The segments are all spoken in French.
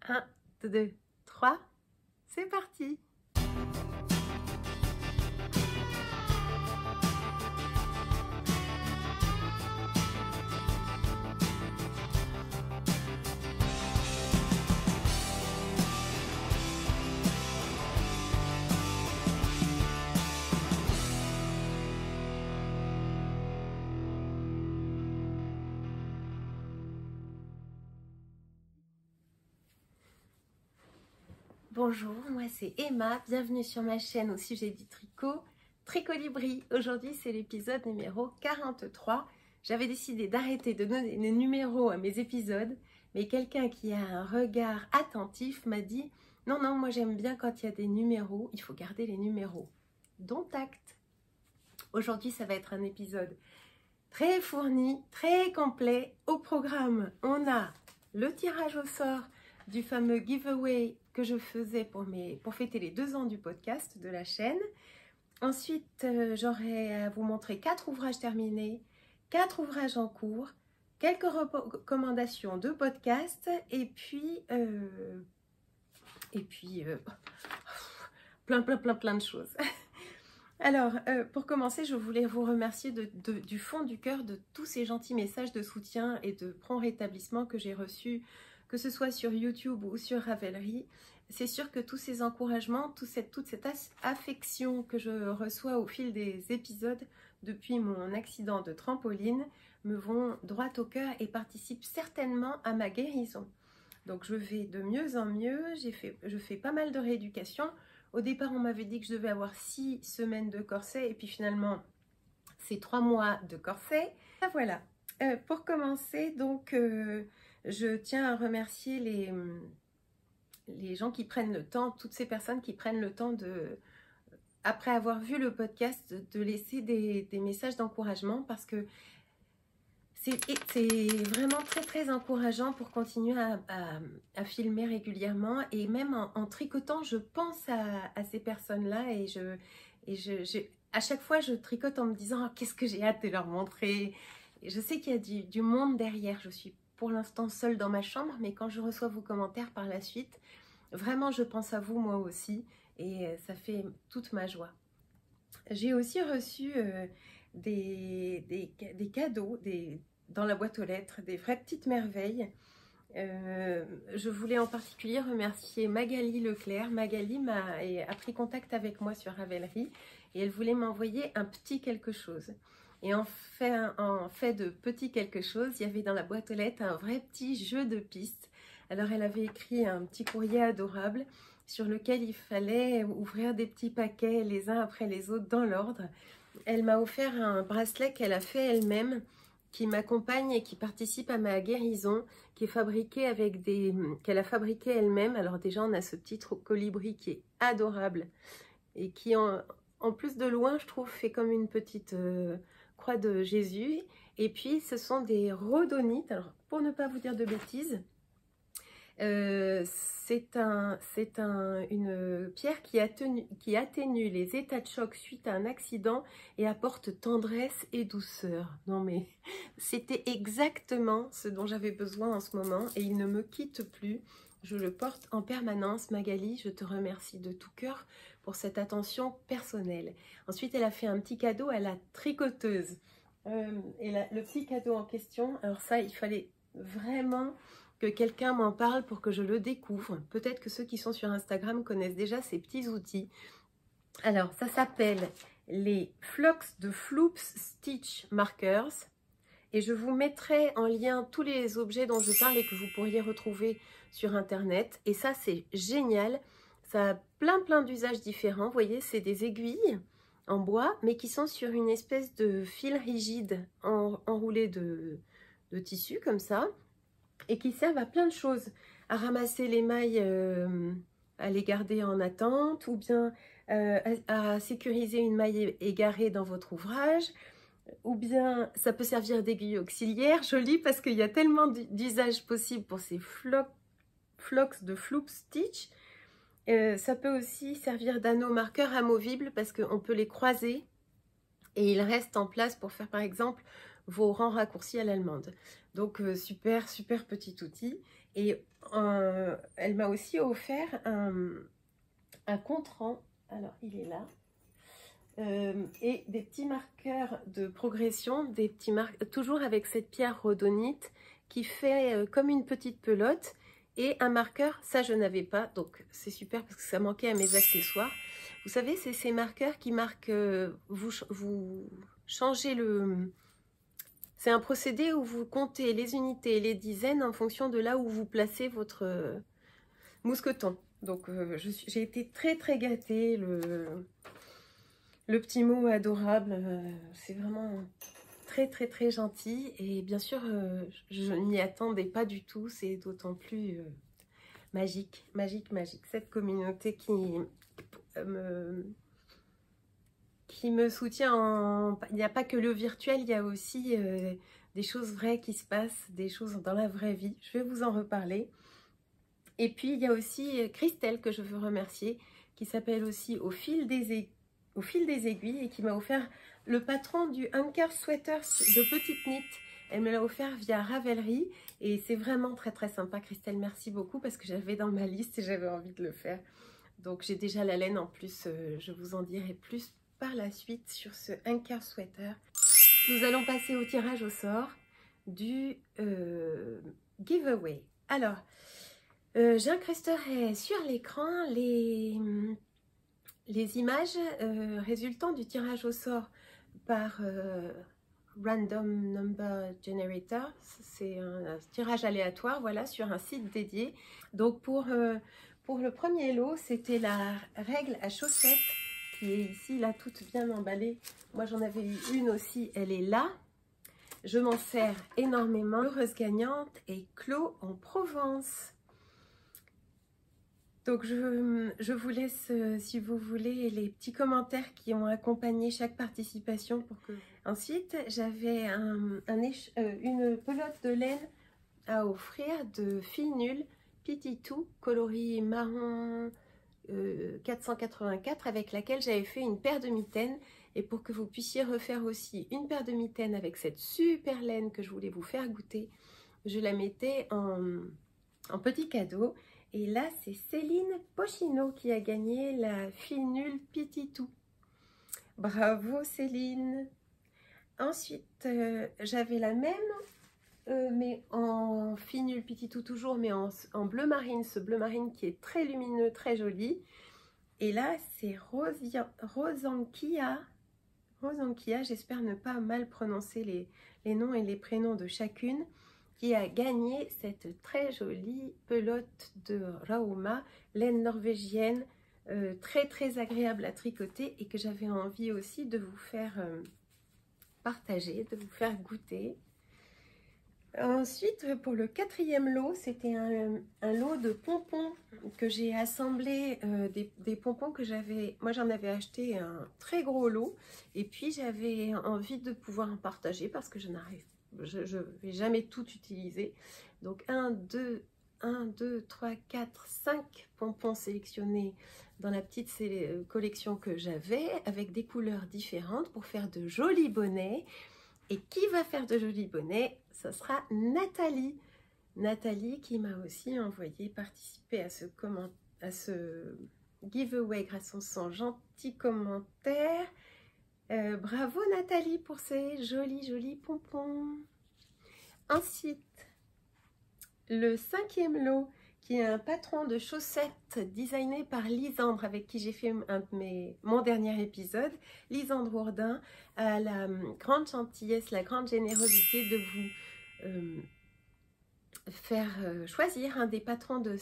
1, 2, 3, c'est parti! Bonjour, moi c'est Emma, bienvenue sur ma chaîne au sujet du tricot, Tricolibri. Aujourd'hui c'est l'épisode numéro 43. J'avais décidé d'arrêter de donner les numéros à mes épisodes, mais quelqu'un qui a un regard attentif m'a dit « Non, moi j'aime bien quand il y a des numéros, il faut garder les numéros. » Dont acte. Aujourd'hui ça va être un épisode très fourni, très complet. Au programme, on a le tirage au sort du fameux giveaway que je faisais pour fêter les 2 ans du podcast de la chaîne. Ensuite, j'aurai à vous montrer 4 ouvrages terminés, 4 ouvrages en cours, quelques recommandations de podcast et puis plein de choses. Alors, pour commencer, je voulais vous remercier du fond du cœur de tous ces gentils messages de soutien et de prompt rétablissement que j'ai reçus, que ce soit sur YouTube ou sur Ravelry. C'est sûr que tous ces encouragements, toute cette affection que je reçois au fil des épisodes depuis mon accident de trampoline me vont droit au cœur et participent certainement à ma guérison. Donc je vais de mieux en mieux, je fais pas mal de rééducation. Au départ, on m'avait dit que je devais avoir 6 semaines de corset et puis finalement, c'est 3 mois de corset. Ah, voilà. Pour commencer, donc, je tiens à remercier les gens qui prennent le temps, toutes ces personnes qui prennent le temps de, après avoir vu le podcast, de laisser des messages d'encouragement parce que c'est vraiment très encourageant pour continuer à filmer régulièrement et même en tricotant, je pense à ces personnes-là et à chaque fois je tricote en me disant oh, qu'est-ce que j'ai hâte de leur montrer. Et je sais qu'il y a du monde derrière, je suis pour l'instant seule dans ma chambre, mais quand je reçois vos commentaires par la suite, vraiment je pense à vous moi aussi et ça fait toute ma joie. J'ai aussi reçu des cadeaux, dans la boîte aux lettres, des vraies petites merveilles. Je voulais en particulier remercier Magali Leclerc. Magali a pris contact avec moi sur Ravelry et elle voulait m'envoyer un petit quelque chose. Et en fait de petit quelque chose, il y avait dans la boîte aux lettres un vrai petit jeu de pistes. Alors elle avait écrit un petit courrier adorable sur lequel il fallait ouvrir des petits paquets les uns après les autres dans l'ordre. Elle m'a offert un bracelet qu'elle a fait elle-même, qui m'accompagne et qui participe à ma guérison, qui est fabriqué avec qu'elle a fabriqué elle-même. Alors déjà, on a ce petit colibri qui est adorable et qui, en plus de loin, je trouve, fait comme une petite croix de Jésus. Et puis, ce sont des rhodonites. Alors, pour ne pas vous dire de bêtises, c'est une pierre qui atténue les états de choc suite à un accident et apporte tendresse et douceur. Non mais c'était exactement ce dont j'avais besoin en ce moment et il ne me quitte plus. Je le porte en permanence. Magali, je te remercie de tout cœur pour cette attention personnelle. Ensuite, elle a fait un petit cadeau à la tricoteuse. Et le petit cadeau en question, alors ça, il fallait vraiment que quelqu'un m'en parle pour que je le découvre. Peut-être que ceux qui sont sur Instagram connaissent déjà ces petits outils. Alors, ça s'appelle les Flocks de Floops Stitch Markers. Et je vous mettrai en lien tous les objets dont je parle et que vous pourriez retrouver sur Internet. Et ça, c'est génial. Ça a plein d'usages différents. Vous voyez, c'est des aiguilles en bois, mais qui sont sur une espèce de fil rigide enroulé de tissu, comme ça. Et qui servent à plein de choses, à ramasser les mailles, à les garder en attente, ou bien à sécuriser une maille égarée dans votre ouvrage, ou bien ça peut servir d'aiguille auxiliaire, joli parce qu'il y a tellement d'usages possibles pour ces flocks de Floop Stitch. Ça peut aussi servir d'anneau marqueur amovible parce qu'on peut les croiser et ils restent en place pour faire par exemple vos rangs raccourcis à l'allemande. Donc super petit outil. Et elle m'a aussi offert un compte-rang. Alors, il est là. Et des petits marqueurs de progression, des petits toujours avec cette pierre rhodonite qui fait comme une petite pelote, et un marqueur, ça je n'avais pas, donc c'est super parce que ça manquait à mes accessoires. Vous savez, c'est ces marqueurs qui marquent, vous changez le... C'est un procédé où vous comptez les unités et les dizaines en fonction de là où vous placez votre mousqueton. Donc j'ai été très très gâtée, le petit mot adorable, c'est vraiment très très très gentil, et bien sûr je n'y attendais pas du tout, c'est d'autant plus magique, magique, magique, cette communauté qui me soutient. Il n'y a pas que le virtuel, il y a aussi des choses vraies qui se passent, des choses dans la vraie vie, je vais vous en reparler. Et puis il y a aussi Christelle que je veux remercier, qui s'appelle aussi Au fil des aiguilles, et qui m'a offert le patron du Hunker Sweater de petite knit. Elle me l'a offert via Ravelry, et c'est vraiment très très sympa. Christelle, merci beaucoup, parce que j'avais dans ma liste et j'avais envie de le faire. Donc j'ai déjà la laine en plus, je vous en dirai plus par la suite sur ce Hunker Sweater. Nous allons passer au tirage au sort du giveaway. Alors, j'incrusterai sur l'écran les images résultant du tirage au sort par Random Number Generator. C'est un tirage aléatoire, voilà, sur un site dédié. Donc pour le premier lot, c'était la règle à chaussettes qui est ici, là, toute bien emballée. Moi, j'en avais eu une aussi, elle est là. Je m'en sers énormément. Heureuse gagnante et Clos en Provence. Donc je vous laisse, si vous voulez, les petits commentaires qui ont accompagné chaque participation. Ensuite, j'avais une pelote de laine à offrir de Fille Nulle Pititou, coloris marron 484, avec laquelle j'avais fait une paire de mitaines. Et pour que vous puissiez refaire aussi une paire de mitaines avec cette super laine que je voulais vous faire goûter, je la mettais en petit cadeau. Et là, c'est Céline Pochino qui a gagné la Fille Nulle Pititou. Bravo Céline! Ensuite, j'avais la même, mais en Fille Nulle Pititou toujours, mais en bleu marine. Ce bleu marine qui est très lumineux, très joli. Et là, c'est Rosanquia. Rosanquia, j'espère ne pas mal prononcer les noms et les prénoms de chacune, qui a gagné cette très jolie pelote de Rauma, laine norvégienne, très très agréable à tricoter, et que j'avais envie aussi de vous faire partager, de vous faire goûter. Ensuite, pour le quatrième lot, c'était un lot de pompons que j'ai assemblé, des pompons que j'avais, moi j'en avais acheté un très gros lot, et puis j'avais envie de pouvoir en partager parce que je vais jamais tout utiliser. Donc 1, 2, 3, 4, 5 pompons sélectionnés dans la petite collection que j'avais, avec des couleurs différentes pour faire de jolis bonnets. Et qui va faire de jolis bonnets? Ce sera Nathalie. Nathalie qui m'a aussi envoyé participer à ce giveaway grâce à son gentil commentaire. Bravo Nathalie pour ces jolis pompons. Ensuite, le cinquième lot, qui est un patron de chaussettes designé par Lisandre, avec qui j'ai fait mon dernier épisode. Lisandre Ourdin a la grande gentillesse, la grande générosité de vous faire choisir un des patrons de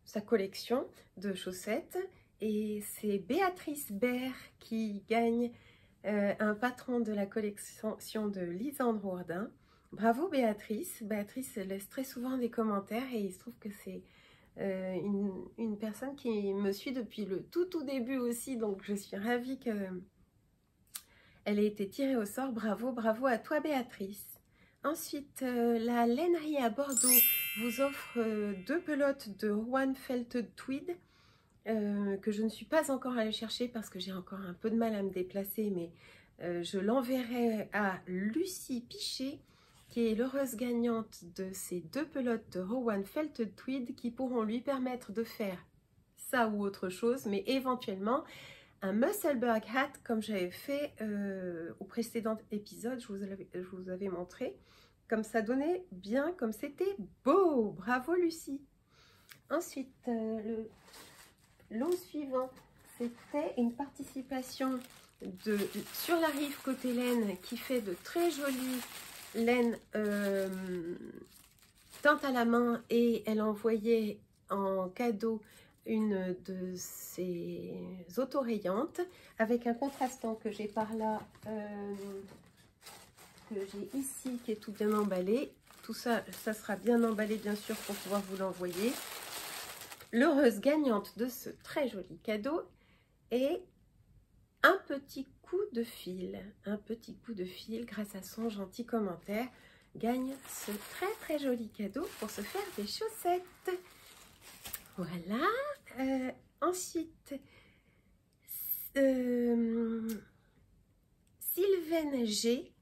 sa collection de chaussettes. Et c'est Béatrice Baird qui gagne un patron de la collection de Lisandre Ourdin. Bravo Béatrice. Béatrice laisse très souvent des commentaires, et il se trouve que c'est une personne qui me suit depuis le tout début aussi, donc je suis ravie qu'elle ait été tirée au sort. Bravo, bravo à toi Béatrice. Ensuite, la lainerie à Bordeaux vous offre 2 pelotes de Rowan Felted Tweed que je ne suis pas encore allée chercher parce que j'ai encore un peu de mal à me déplacer, mais je l'enverrai à Lucie Pichet qui est l'heureuse gagnante de ces 2 pelotes de Rowan Felted Tweed qui pourront lui permettre de faire ça ou autre chose, mais éventuellement un Musselburgh hat comme j'avais fait au précédent épisode, je vous avais montré, comme ça donnait bien, comme c'était beau. Bravo Lucie. Ensuite, le lot suivant, c'était une participation sur la rive côté laine qui fait de très jolies laines teintes à la main, et elle envoyait en cadeau une de ces autorayantes avec un contrastant que j'ai par là, que j'ai ici, qui est tout bien emballé. Tout ça, ça sera bien emballé bien sûr pour pouvoir vous l'envoyer. L'heureuse gagnante de ce très joli cadeau est un petit coup de fil. Un petit coup de fil, grâce à son gentil commentaire, gagne ce très joli cadeau pour se faire des chaussettes. Voilà. Ensuite, Sylvaine G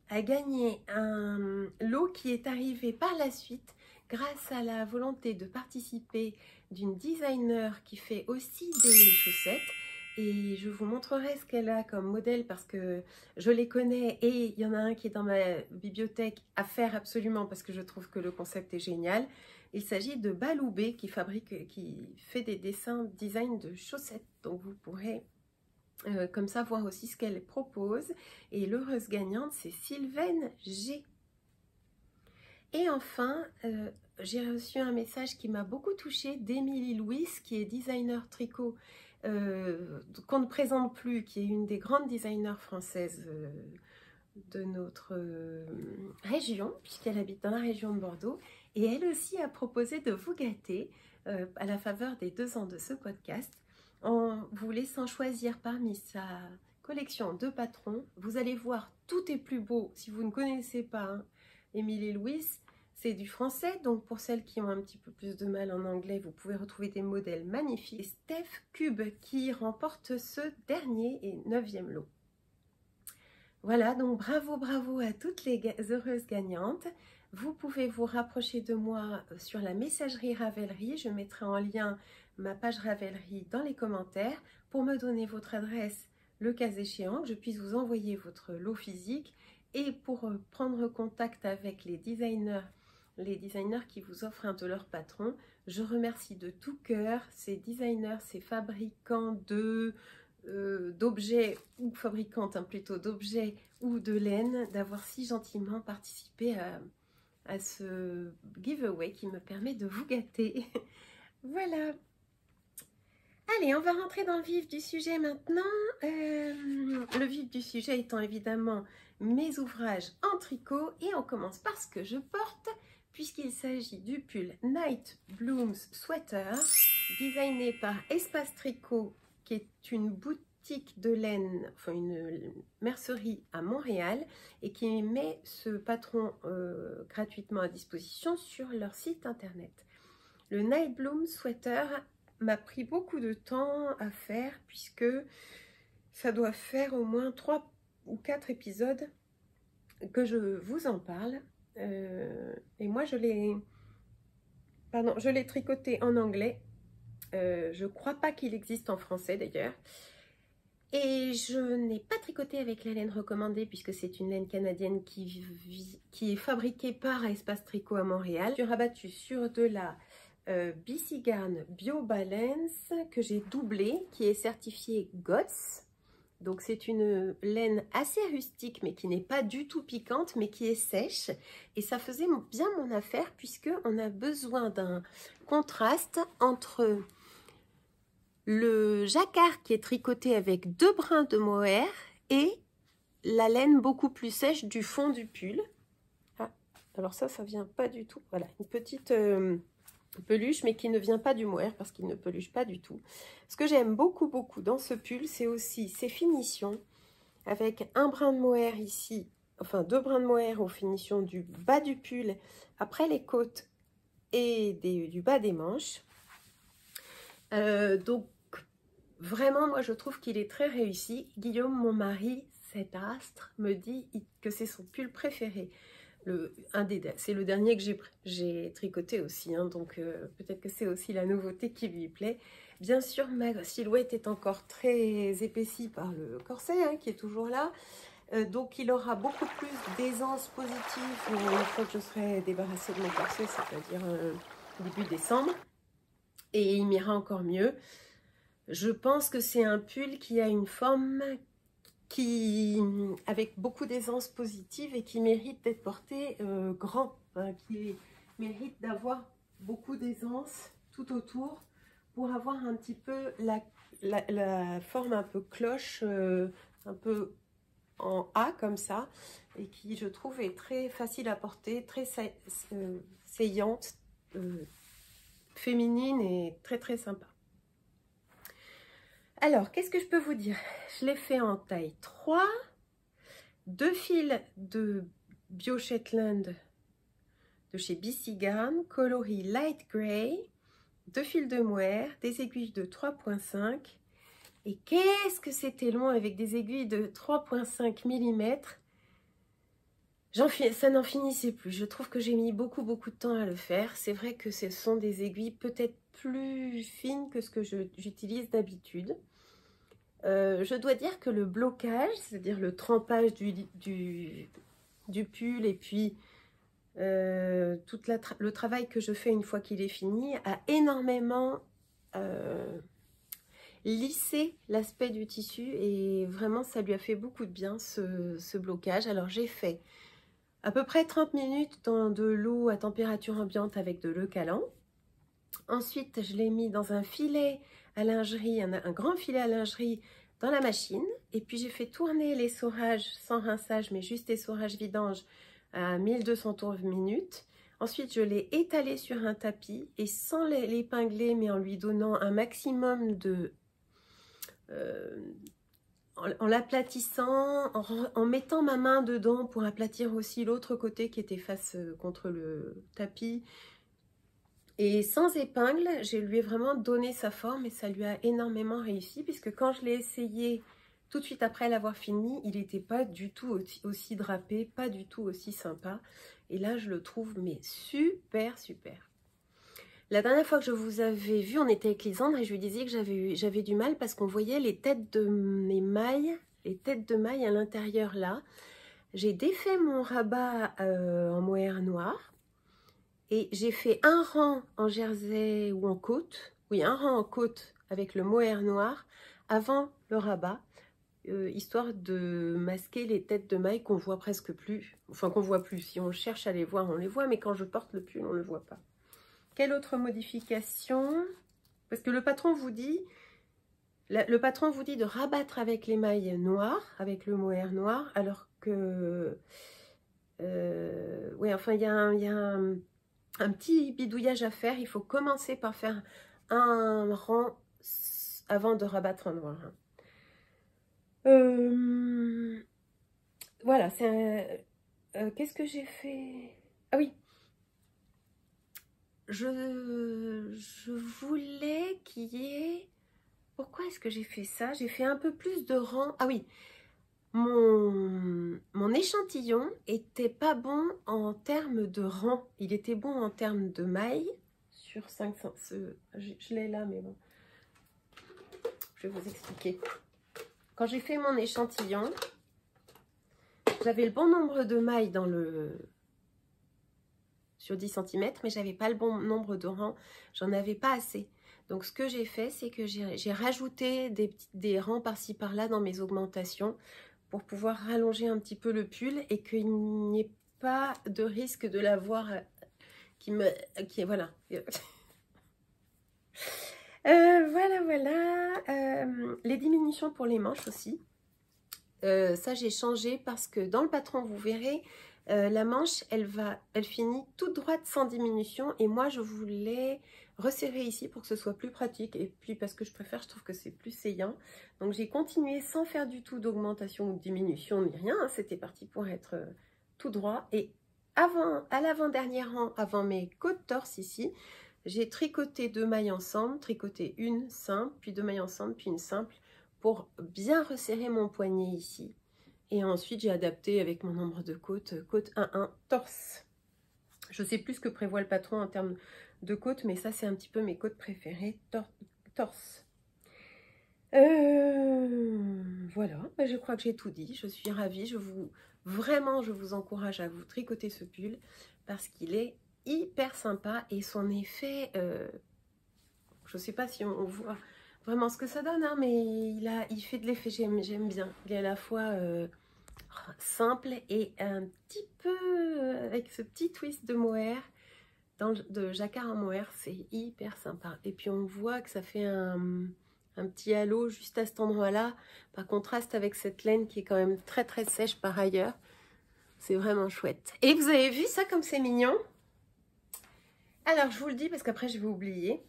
a gagné un lot qui est arrivé par la suite grâce à la volonté de participer d'une designer qui fait aussi des chaussettes. Et je vous montrerai ce qu'elle a comme modèle parce que je les connais et il y en a un qui est dans ma bibliothèque à faire absolument parce que je trouve que le concept est génial. Il s'agit de Baloubé qui fait des dessins design de chaussettes. Donc vous pourrez comme ça voir aussi ce qu'elle propose. Et l'heureuse gagnante, c'est Sylvaine G. Et enfin, j'ai reçu un message qui m'a beaucoup touchée d'Émilie Louis, qui est designer tricot, qu'on ne présente plus, qui est une des grandes designers françaises de notre région, puisqu'elle habite dans la région de Bordeaux. Et elle aussi a proposé de vous gâter à la faveur des 2 ans de ce podcast, en vous laissant choisir parmi sa collection de patrons. Vous allez voir, tout est plus beau. Si vous ne connaissez pas hein, Émilie Louis, c'est du français, donc pour celles qui ont un petit peu plus de mal en anglais, vous pouvez retrouver des modèles magnifiques. Et Steph Cube qui remporte ce dernier et 9e lot. Voilà, donc bravo à toutes les heureuses gagnantes. Vous pouvez vous rapprocher de moi sur la messagerie Ravelry. Je mettrai en lien ma page Ravelry dans les commentaires pour me donner votre adresse, le cas échéant, que je puisse vous envoyer votre lot physique, et pour prendre contact avec les designers qui vous offrent un de leurs patrons. Je remercie de tout cœur ces designers, ces fabricants d'objets, ou fabricantes hein, plutôt d'objets ou de laine, d'avoir si gentiment participé à ce giveaway qui me permet de vous gâter. Voilà. Allez, on va rentrer dans le vif du sujet maintenant. Le vif du sujet étant évidemment mes ouvrages en tricot, et on commence par ce que je porte, puisqu'il s'agit du pull Night Blooms Sweater, designé par Espace Tricot, qui est une boutique de laine, enfin une mercerie à Montréal, et qui met ce patron gratuitement à disposition sur leur site internet. Le Night Bloom Sweater m'a pris beaucoup de temps à faire, puisque ça doit faire au moins 3 ou 4 épisodes que je vous en parle. Et moi je l'ai tricoté en anglais. Je crois pas qu'il existe en français d'ailleurs. Et je n'ai pas tricoté avec la laine recommandée, puisque c'est une laine canadienne qui est fabriquée par Espace Tricot à Montréal. Je suis rabattue sur de la BC Garn Bio Balance que j'ai doublée, qui est certifiée GOTS. Donc c'est une laine assez rustique, mais qui n'est pas du tout piquante, mais qui est sèche. Et ça faisait bien mon affaire, puisque on a besoin d'un contraste entre le jacquard qui est tricoté avec 2 brins de mohair et la laine beaucoup plus sèche du fond du pull. Ah, alors ça vient pas du tout. Voilà, une petite peluche, mais qui ne vient pas du mohair parce qu'il ne peluche pas du tout. Ce que j'aime beaucoup dans ce pull, c'est aussi ses finitions, avec un brin de mohair ici, enfin 2 brins de mohair aux finitions du bas du pull, après les côtes et du bas des manches. Donc vraiment, moi je trouve qu'il est très réussi. Guillaume, mon mari, cet astre, me dit que c'est son pull préféré. c'est le dernier que j'ai tricoté aussi, hein, donc peut-être que c'est aussi la nouveauté qui lui plaît. Bien sûr, ma silhouette est encore très épaissie par le corset, hein, qui est toujours là. Donc il aura beaucoup plus d'aisance positive une fois que je serai débarrassée de mon corset, c'est-à-dire début décembre. Et il m'ira encore mieux. Je pense que c'est un pull qui a une forme avec beaucoup d'aisance positive et qui mérite d'être porté grand, hein, qui mérite d'avoir beaucoup d'aisance tout autour pour avoir un petit peu la forme un peu cloche, un peu en A comme ça, et qui je trouve est très facile à porter, très saillante, féminine et très très sympa. Alors, qu'est-ce que je peux vous dire? Je l'ai fait en taille 3, 2 fils de Bio Shetland de chez BC Garn, coloris light grey, 2 fils de mohair, des aiguilles de 3,5. Et qu'est-ce que c'était long avec des aiguilles de 3,5 mm. Ça n'en finissait plus. Je trouve que j'ai mis beaucoup de temps à le faire. C'est vrai que ce sont des aiguilles peut-être plus fines que ce que j'utilise d'habitude. Je dois dire que le blocage, c'est-à-dire le trempage du pull et puis tout le travail que je fais une fois qu'il est fini a énormément lissé l'aspect du tissu et vraiment ça lui a fait beaucoup de bien ce blocage. Alors j'ai fait à peu près 30 minutes dans de l'eau à température ambiante avec de l'eau calant. Ensuite, je l'ai mis dans un filet à lingerie, un grand filet à lingerie dans la machine. Et puis, j'ai fait tourner l'essorage sans rinçage, mais juste essorage vidange à 1200 tours minute. Ensuite, je l'ai étalé sur un tapis et sans l'épingler, mais en lui donnant un maximum de... en l'aplatissant, en mettant ma main dedans pour aplatir aussi l'autre côté qui était face contre le tapis. Et sans épingle, je lui ai vraiment donné sa forme et ça lui a énormément réussi puisque quand je l'ai essayé tout de suite après l'avoir fini, il n'était pas du tout aussi drapé, pas du tout aussi sympa. Et là, je le trouve mais super, super. La dernière fois que je vous avais vu, on était avec Lisandre et je lui disais que j'avais du mal parce qu'on voyait les têtes de mes mailles, les têtes de mailles à l'intérieur là. J'ai défait mon rabat en mohair noir et j'ai fait un rang en jersey ou en côte, oui un rang en côte avec le mohair noir avant le rabat, histoire de masquer les têtes de mailles qu'on voit presque plus, enfin qu'on voit plus, si on cherche à les voir on les voit mais quand je porte le pull on ne le voit pas. Quelle autre modification? Parce que le patron vous dit de rabattre avec les mailles noires, avec le mohair noir, alors que... oui, enfin, il y a un petit bidouillage à faire. Il faut commencer par faire un rang avant de rabattre en noir. Voilà, qu'est-ce que j'ai fait? Ah oui, je voulais qu'il y ait... Pourquoi est-ce que j'ai fait ça? J'ai fait un peu plus de rang. Ah oui, mon échantillon était pas bon en termes de rang. Il était bon en termes de mailles. Sur 500... Je l'ai là, mais bon. Je vais vous expliquer. Quand j'ai fait mon échantillon, j'avais le bon nombre de mailles dans sur 10 cm, mais j'avais pas le bon nombre de rangs. J'en avais pas assez. Donc ce que j'ai fait, c'est que j'ai rajouté des rangs par-ci par-là dans mes augmentations pour pouvoir rallonger un petit peu le pull et qu'il n'y ait pas de risque de l'avoir voilà. Voilà. Les diminutions pour les manches aussi. Ça j'ai changé parce que dans le patron vous verrez la manche elle finit toute droite sans diminution et moi je voulais resserrer ici pour que ce soit plus pratique et puis parce que je trouve que c'est plus saillant, donc j'ai continué sans faire du tout d'augmentation ou de diminution ni rien, hein. C'était parti pour être tout droit et à l'avant-dernier rang, avant mes côtes torse ici, j'ai tricoté 2 mailles ensemble, tricoté une simple, puis 2 mailles ensemble, puis une simple pour bien resserrer mon poignet ici. Et ensuite, j'ai adapté avec mon nombre de côtes, côte 1-1, torse. Je sais plus ce que prévoit le patron en termes de côtes, mais ça, c'est un petit peu mes côtes préférées, torse. Voilà, bah, je crois que j'ai tout dit. Je suis ravie. Vraiment, je vous encourage à vous tricoter ce pull parce qu'il est hyper sympa et son effet, je ne sais pas si on voit vraiment ce que ça donne, hein, mais il fait de l'effet, j'aime bien. Il est à la fois simple et un petit peu avec ce petit twist de mohair, de jacquard en mohair, c'est hyper sympa. Et puis on voit que ça fait un petit halo juste à cet endroit-là, par contraste avec cette laine qui est quand même très très sèche par ailleurs. C'est vraiment chouette. Et vous avez vu ça comme c'est mignon? Alors je vous le dis parce qu'après je vais oublier.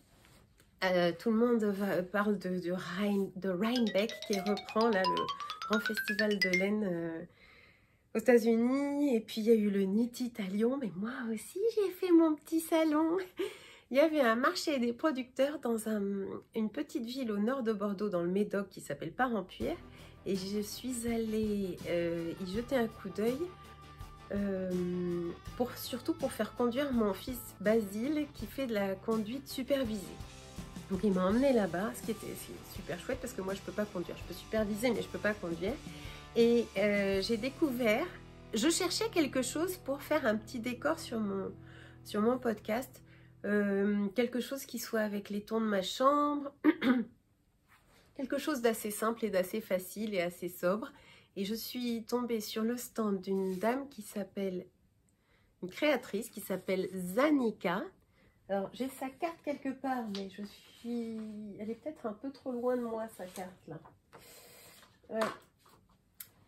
Tout le monde parle de Rhinebeck qui reprend là le grand festival de laine aux États-Unis. Et puis il y a eu le Knit à Lyon, mais moi aussi j'ai fait mon petit salon. Il y avait un marché des producteurs dans une petite ville au nord de Bordeaux, dans le Médoc, qui s'appelle Parempuire. Et je suis allée y jeter un coup d'œil, surtout pour faire conduire mon fils Basile, qui fait de la conduite supervisée. Donc il m'a emmené là-bas, ce qui était super chouette, parce que moi je ne peux pas conduire. Je peux superviser, mais je ne peux pas conduire. Et j'ai découvert, je cherchais quelque chose pour faire un petit décor sur mon podcast. Quelque chose qui soit avec les tons de ma chambre, quelque chose d'assez simple et d'assez facile et assez sobre. Et je suis tombée sur le stand d'une dame qui s'appelle, une créatrice qui s'appelle Zanika. Alors j'ai sa carte quelque part, mais elle est peut-être un peu trop loin de moi, sa carte là.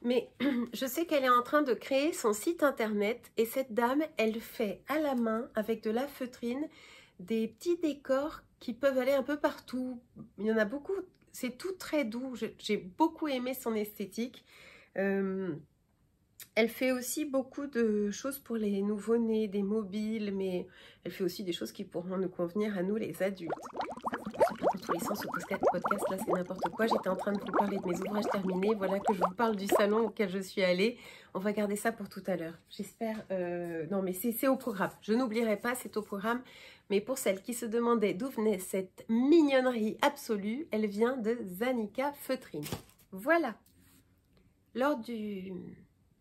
Mais je sais qu'elle est en train de créer son site internet et cette dame, elle fait à la main avec de la feutrine des petits décors qui peuvent aller un peu partout. Il y en a beaucoup, c'est tout très doux. J'ai beaucoup aimé son esthétique. Elle fait aussi beaucoup de choses pour les nouveau-nés, des mobiles, mais elle fait aussi des choses qui pourront nous convenir à nous les adultes. Dans tous les sens, ce podcast là c'est n'importe quoi. J'étais en train de vous parler de mes ouvrages terminés. Voilà que je vous parle du salon auquel je suis allée. On va garder ça pour tout à l'heure. J'espère. Non mais c'est au programme. Je n'oublierai pas, c'est au programme. Mais pour celles qui se demandaient d'où venait cette mignonnerie absolue, elle vient de Zanika Feutrine. Voilà. Lors du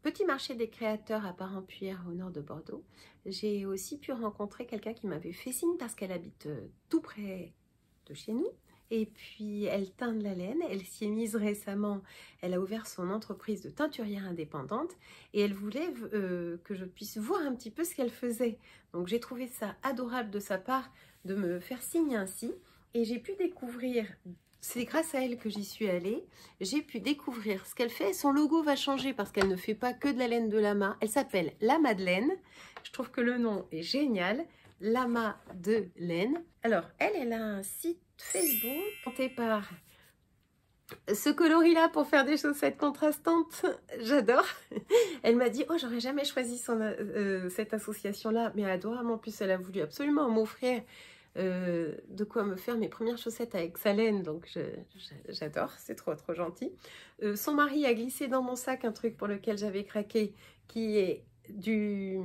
petit marché des créateurs à Parempuire au nord de Bordeaux, j'ai aussi pu rencontrer quelqu'un qui m'avait fait signe parce qu'elle habite tout près de chez nous. Et puis elle teint de la laine, elle s'y est mise récemment, elle a ouvert son entreprise de teinturière indépendante et elle voulait que je puisse voir un petit peu ce qu'elle faisait. Donc j'ai trouvé ça adorable de sa part de me faire signe ainsi et j'ai pu découvrir, c'est grâce à elle que j'y suis allée, j'ai pu découvrir ce qu'elle fait. Son logo va changer parce qu'elle ne fait pas que de la laine de lama, elle s'appelle La Madeleine, je trouve que le nom est génial. Lama de laine. Alors, elle a un site Facebook monté par ce coloris-là pour faire des chaussettes contrastantes. J'adore. Elle m'a dit, oh, j'aurais jamais choisi cette association-là, mais adorable. En plus, elle a voulu absolument m'offrir de quoi me faire mes premières chaussettes avec sa laine, donc j'adore, c'est trop gentil. Son mari a glissé dans mon sac un truc pour lequel j'avais craqué, qui est du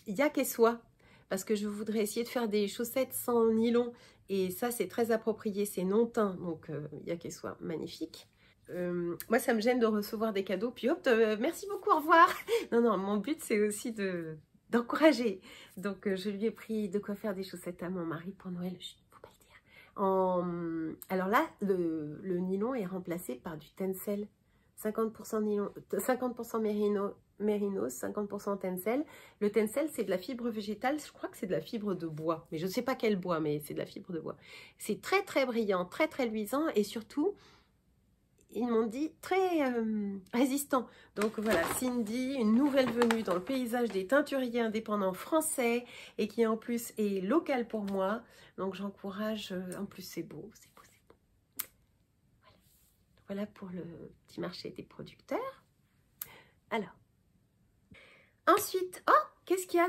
yak et soie. Parce que je voudrais essayer de faire des chaussettes sans nylon. Et ça, c'est très approprié. C'est non teint. Donc, yak et soie, magnifique. Moi, ça me gêne de recevoir des cadeaux. Puis hop, merci beaucoup, au revoir. Non, mon but, c'est aussi d'encourager. Donc, je lui ai pris de quoi faire des chaussettes à mon mari pour Noël. Chut, faut pas le dire. Alors là, le nylon est remplacé par du tencel. 50% nylon, 50% mérinos, 50% tencel. Le tencel, c'est de la fibre végétale. Je crois que c'est de la fibre de bois. Mais je ne sais pas quel bois, mais c'est de la fibre de bois. C'est très, très brillant, très, très luisant. Et surtout, ils m'ont dit très résistant. Donc voilà, Cindy, une nouvelle venue dans le paysage des teinturiers indépendants français. Et qui en plus est locale pour moi. Donc j'encourage. En plus, c'est beau, c'est beau, c'est beau. Voilà pour le petit marché des producteurs. Alors, ensuite, oh, qu'est-ce qu'il y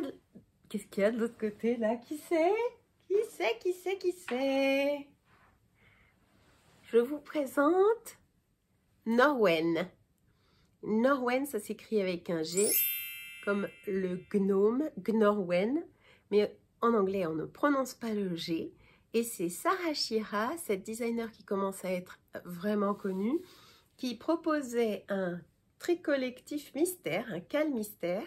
a de l'autre côté là? Qui c'est? Qui c'est? Je vous présente Norwen. Norwen, ça s'écrit avec un G, comme le gnome, Gnorwen, mais en anglais, on ne prononce pas le G. Et c'est Sarah Schira, cette designer qui commence à être vraiment connue, qui proposait un tricollectif mystère, un cal mystère,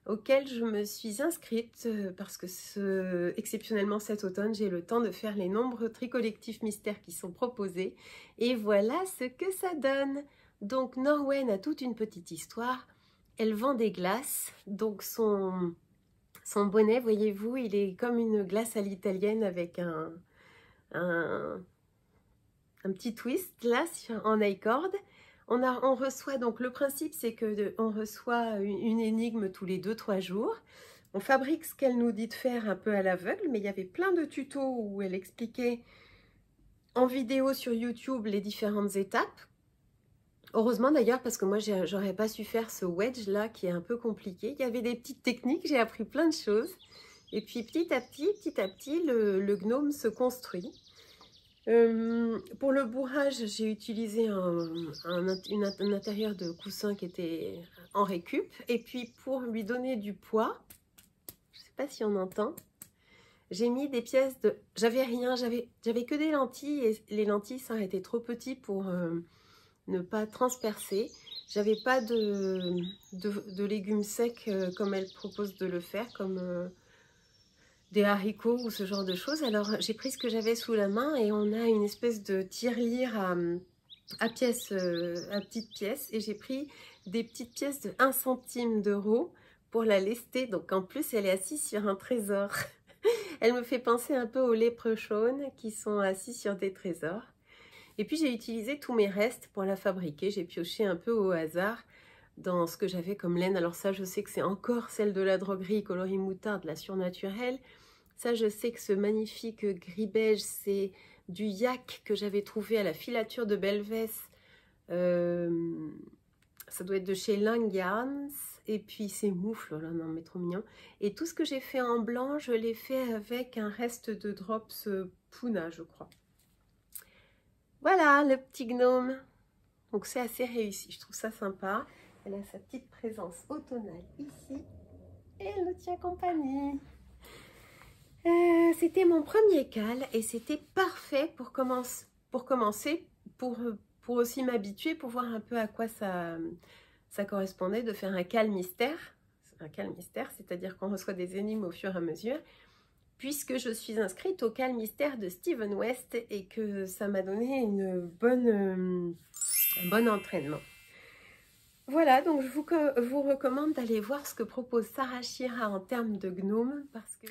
auquel je me suis inscrite parce que exceptionnellement cet automne, j'ai le temps de faire les nombreux tricollectifs mystères qui sont proposés. Et voilà ce que ça donne. Donc Norwen a toute une petite histoire. Elle vend des glaces, donc son bonnet, voyez-vous, il est comme une glace à l'italienne avec un petit twist là en I-cord. On reçoit, donc le principe c'est que on reçoit une énigme tous les 2-3 jours. On fabrique ce qu'elle nous dit de faire un peu à l'aveugle, mais il y avait plein de tutos où elle expliquait en vidéo sur YouTube les différentes étapes. Heureusement d'ailleurs, parce que moi j'aurais pas su faire ce wedge là qui est un peu compliqué. Il y avait des petites techniques, j'ai appris plein de choses. Et puis petit à petit, le gnome se construit. Pour le bourrage, j'ai utilisé un intérieur de coussin qui était en récup. Et puis pour lui donner du poids, je ne sais pas si on entend, j'ai mis des pièces de... J'avais rien, j'avais que des lentilles et les lentilles ça aurait été trop petit pour ne pas transpercer. J'avais pas de légumes secs comme elle propose de le faire, comme des haricots ou ce genre de choses. Alors j'ai pris ce que j'avais sous la main et on a une espèce de tirelire à petites pièces. Et j'ai pris des petites pièces de 1 centime d'euro pour la lester. Donc en plus elle est assise sur un trésor. Elle me fait penser un peu aux léprechaunes qui sont assis sur des trésors. Et puis j'ai utilisé tous mes restes pour la fabriquer. J'ai pioché un peu au hasard dans ce que j'avais comme laine. Alors ça, je sais que c'est encore celle de la droguerie coloris moutarde, la surnaturelle. Ça, je sais que ce magnifique gris beige, c'est du yak que j'avais trouvé à la filature de Belvès. Ça doit être de chez Langarns. Et puis ces moufles, là, non mais trop mignon. Et tout ce que j'ai fait en blanc, je l'ai fait avec un reste de drops Puna, je crois. Voilà le petit gnome. Donc c'est assez réussi, je trouve ça sympa. Elle a sa petite présence automnale ici. Et elle nous tient compagnie. C'était mon premier cal et c'était parfait pour commencer, pour aussi m'habituer, pour voir un peu à quoi ça correspondait de faire un cal mystère. Un cal mystère, c'est-à-dire qu'on reçoit des énigmes au fur et à mesure. Puisque je suis inscrite au cal mystère de Steven West et que ça m'a donné un bon entraînement. Voilà, donc je vous recommande d'aller voir ce que propose Sarah Schira en termes de gnome. Parce que...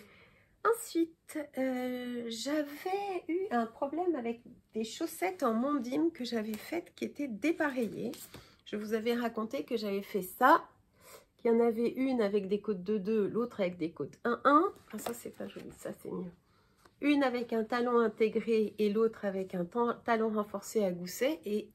Ensuite, j'avais eu un problème avec des chaussettes en mondim que j'avais faites qui étaient dépareillées. Je vous avais raconté que j'avais fait ça. Il y en avait une avec des côtes 2-2, l'autre avec des côtes 1-1. Ah, ça, c'est pas joli, ça, c'est mieux. Une avec un talon intégré et l'autre avec un talon renforcé à gousset. Et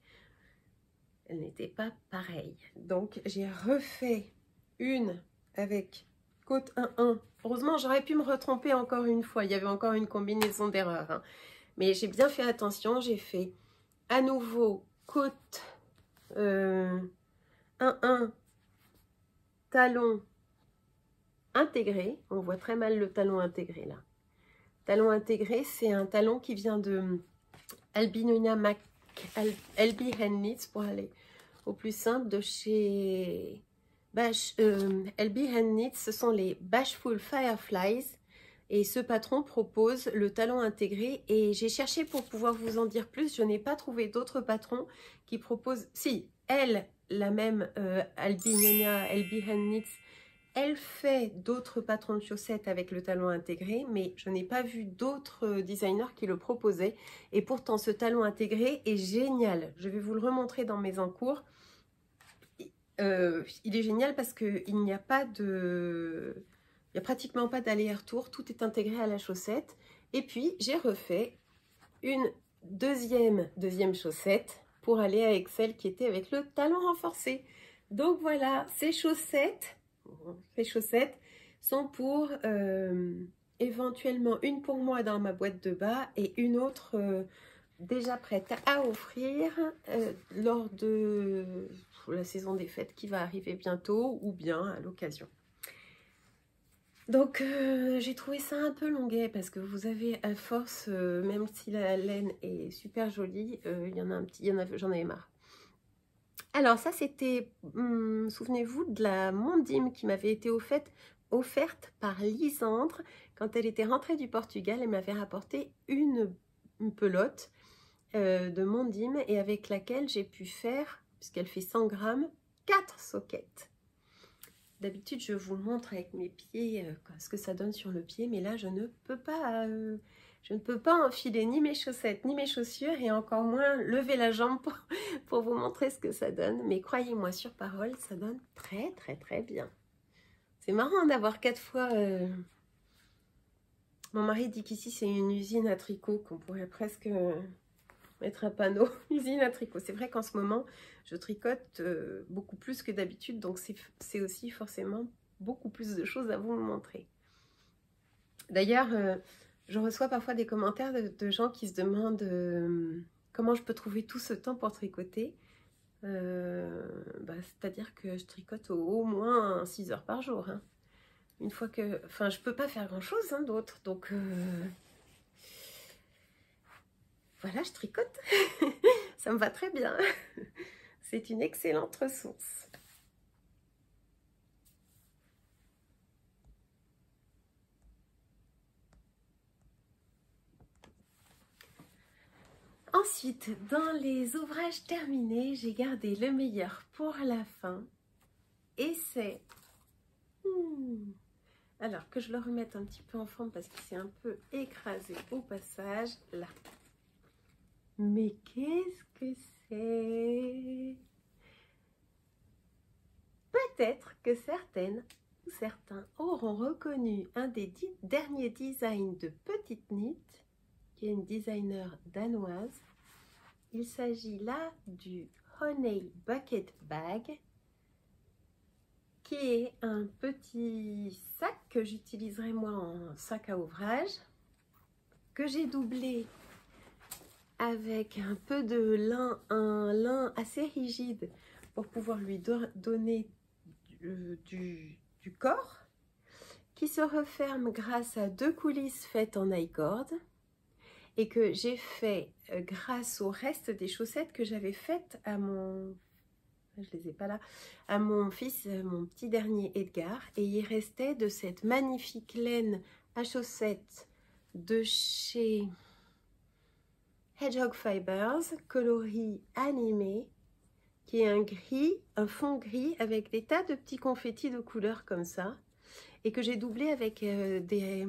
elle n'était pas pareille. Donc, j'ai refait une avec côte 1-1. Heureusement, j'aurais pu me retromper encore une fois. Il y avait encore une combinaison d'erreurs. Hein. Mais j'ai bien fait attention. J'ai fait à nouveau côte 1-1. Talon intégré, on voit très mal le talon intégré là. Talon intégré, c'est un talon qui vient de Albinona LB Handknits pour aller au plus simple de chez LB Handknits. Ce sont les Bashful Fireflies et ce patron propose le talon intégré et j'ai cherché pour pouvoir vous en dire plus. Je n'ai pas trouvé d'autres patrons qui proposent. Si, elle, la même Albinona LB Handknits, elle fait d'autres patrons de chaussettes avec le talon intégré, mais je n'ai pas vu d'autres designers qui le proposaient. Et pourtant, ce talon intégré est génial. Je vais vous le remontrer dans mes encours. Il est génial parce qu'il n'y a pas de... Il n'y a pratiquement pas d'aller-retour. Tout est intégré à la chaussette. Et puis, j'ai refait une deuxième chaussette pour aller avec celle qui était avec le talon renforcé. Donc voilà, ces chaussettes sont pour éventuellement une pour moi dans ma boîte de bas et une autre déjà prête à offrir lors de la saison des fêtes qui va arriver bientôt ou bien à l'occasion. Donc j'ai trouvé ça un peu longuet parce que vous avez à force, même si la laine est super jolie, j'en avais marre. Alors ça c'était, souvenez-vous de la Mondim qui m'avait été offerte par Lisandre quand elle était rentrée du Portugal. Elle m'avait rapporté une pelote de Mondim et avec laquelle j'ai pu faire, puisqu'elle fait 100 grammes, 4 soquettes. D'habitude, je vous montre avec mes pieds ce que ça donne sur le pied, mais là, je ne peux pas enfiler ni mes chaussettes, ni mes chaussures, et encore moins lever la jambe pour vous montrer ce que ça donne. Mais croyez-moi, sur parole, ça donne très, très, très bien. C'est marrant d'avoir 4 fois... Mon mari dit qu'ici, c'est une usine à tricot, qu'on pourrait presque... mettre un panneau usine à tricot. C'est vrai qu'en ce moment, je tricote beaucoup plus que d'habitude, donc c'est aussi forcément beaucoup plus de choses à vous montrer. D'ailleurs, je reçois parfois des commentaires de gens qui se demandent comment je peux trouver tout ce temps pour tricoter. C'est-à-dire que je tricote au moins 6 heures par jour. Hein. Une fois que... Enfin, je peux pas faire grand-chose d'autre, donc... Voilà, je tricote. Ça me va très bien. C'est une excellente ressource. Ensuite, dans les ouvrages terminés, j'ai gardé le meilleur pour la fin. Et c'est... Alors, que je le remette un petit peu en forme parce qu'il s'est un peu écrasé au passage. Là. Mais qu'est-ce que c'est? Peut-être que certaines ou certains auront reconnu un des derniers designs de Petite Knit, qui est une designer danoise. Il s'agit là du Honey Bucket Bag, qui est un petit sac que j'utiliserai moi en sac à ouvrage, que j'ai doublé avec un peu de lin, un lin assez rigide pour pouvoir lui donner du corps, qui se referme grâce à 2 coulisses faites en I-cord et que j'ai fait grâce au reste des chaussettes que j'avais faites à mon... Je les ai pas là, à mon fils, mon petit dernier Edgar, et il restait de cette magnifique laine à chaussettes de chez Hedgehog Fibers, coloris animé, qui est un gris, un fond gris avec des tas de petits confettis de couleurs comme ça, et que j'ai doublé avec des...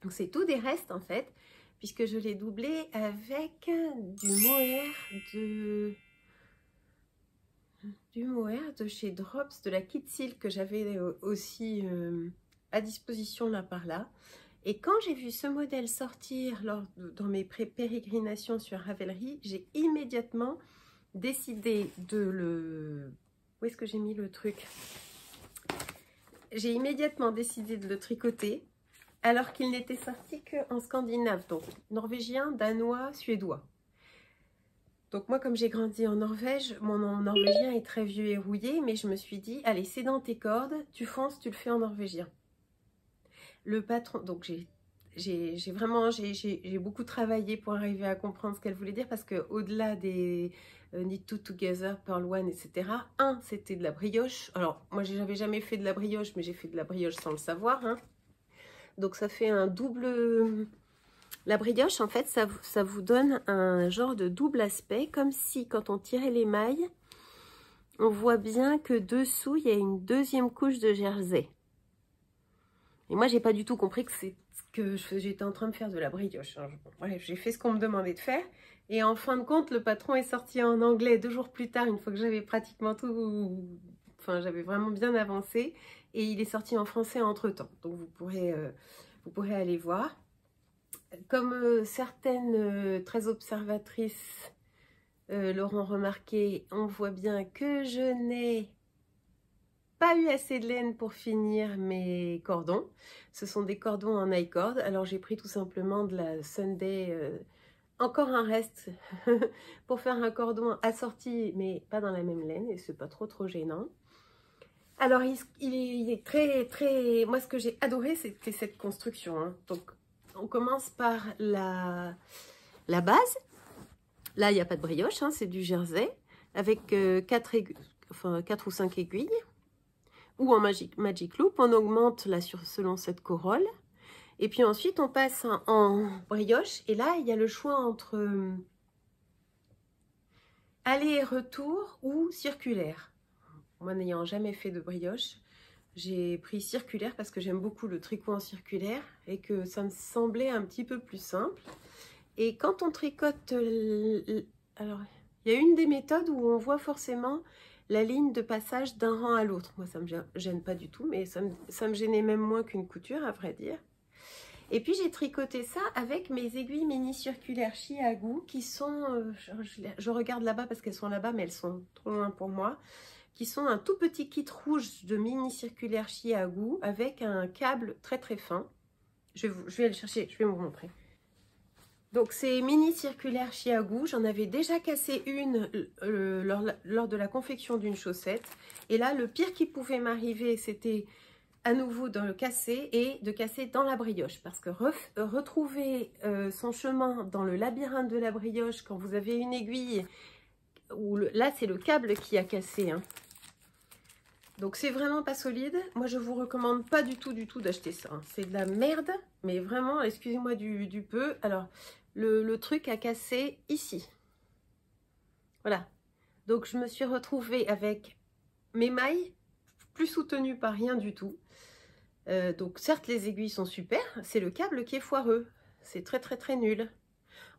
Donc c'est tout des restes en fait, puisque je l'ai doublé avec du mohair de chez Drops, de la Kit Silk que j'avais aussi à disposition là par là. Et quand j'ai vu ce modèle sortir dans mes pérégrinations sur Ravelry, j'ai immédiatement décidé de le... Où est-ce que j'ai mis le truc? J'ai immédiatement décidé de le tricoter, alors qu'il n'était sorti qu'en scandinave, donc norvégien, danois, suédois. Donc moi, comme j'ai grandi en Norvège, mon norvégien est très vieux et rouillé, mais je me suis dit, allez, c'est dans tes cordes, tu fonces, tu le fais en norvégien. Le patron, donc j'ai beaucoup travaillé pour arriver à comprendre ce qu'elle voulait dire, parce que au-delà des Knit Two Together, Pearl One, etc., c'était de la brioche. Alors, moi, j'avais jamais fait de la brioche, mais j'ai fait de la brioche sans le savoir. Hein. Donc, ça fait un double... La brioche, en fait, ça vous donne un genre de double aspect, comme si, quand on tirait les mailles, on voit bien que dessous, il y a une deuxième couche de jersey. Et moi, j'ai pas du tout compris que j'étais en train de faire de la brioche. Hein. Bref, j'ai fait ce qu'on me demandait de faire. Et en fin de compte, le patron est sorti en anglais 2 jours plus tard, une fois que j'avais pratiquement tout... Enfin, j'avais vraiment bien avancé. Et il est sorti en français entre-temps. Donc, vous pourrez aller voir. Comme certaines très observatrices l'auront remarqué, on voit bien que je n'ai pas eu assez de laine pour finir mes cordons. Ce sont des cordons en I-cord. Alors j'ai pris tout simplement de la Sunday encore un reste pour faire un cordon assorti, mais pas dans la même laine, et c'est pas trop gênant. Alors, il est très... Moi, ce que j'ai adoré, c'était cette construction, hein. Donc, on commence par la base. Là, il n'y a pas de brioche, hein, c'est du jersey, avec 4 ou 5 aiguilles. Ou en Magic Loop, on augmente là selon cette corolle. Et puis ensuite, on passe en brioche. Et là, il y a le choix entre aller et retour ou circulaire. Moi, n'ayant jamais fait de brioche, j'ai pris circulaire parce que j'aime beaucoup le tricot en circulaire et que ça me semblait un petit peu plus simple. Et quand on tricote, alors il y a une des méthodes où on voit forcément la ligne de passage d'un rang à l'autre. Moi, ça me gêne pas du tout, mais ça me gênait même moins qu'une couture, à vrai dire. Et puis, j'ai tricoté ça avec mes aiguilles mini circulaires Chiagu qui sont, je regarde là-bas parce qu'elles sont là-bas, mais elles sont trop loin pour moi, qui sont un tout petit kit rouge de mini circulaire Chiagu avec un câble très fin. Je vais aller chercher, je vais vous montrer. Donc, c'est mini circulaire Chiagu. J'en avais déjà cassé une lors de la confection d'une chaussette. Et là, le pire qui pouvait m'arriver, c'était à nouveau de le casser et de casser dans la brioche. Parce que retrouver son chemin dans le labyrinthe de la brioche quand vous avez une aiguille, là, c'est le câble qui a cassé, hein. Donc, c'est vraiment pas solide. Moi, je vous recommande pas du tout d'acheter ça, hein. C'est de la merde, mais vraiment, excusez-moi du peu. Alors, le truc a cassé ici. Voilà. Donc, je me suis retrouvée avec mes mailles plus soutenues par rien du tout. Donc, certes, les aiguilles sont super. C'est le câble qui est foireux. C'est très nul.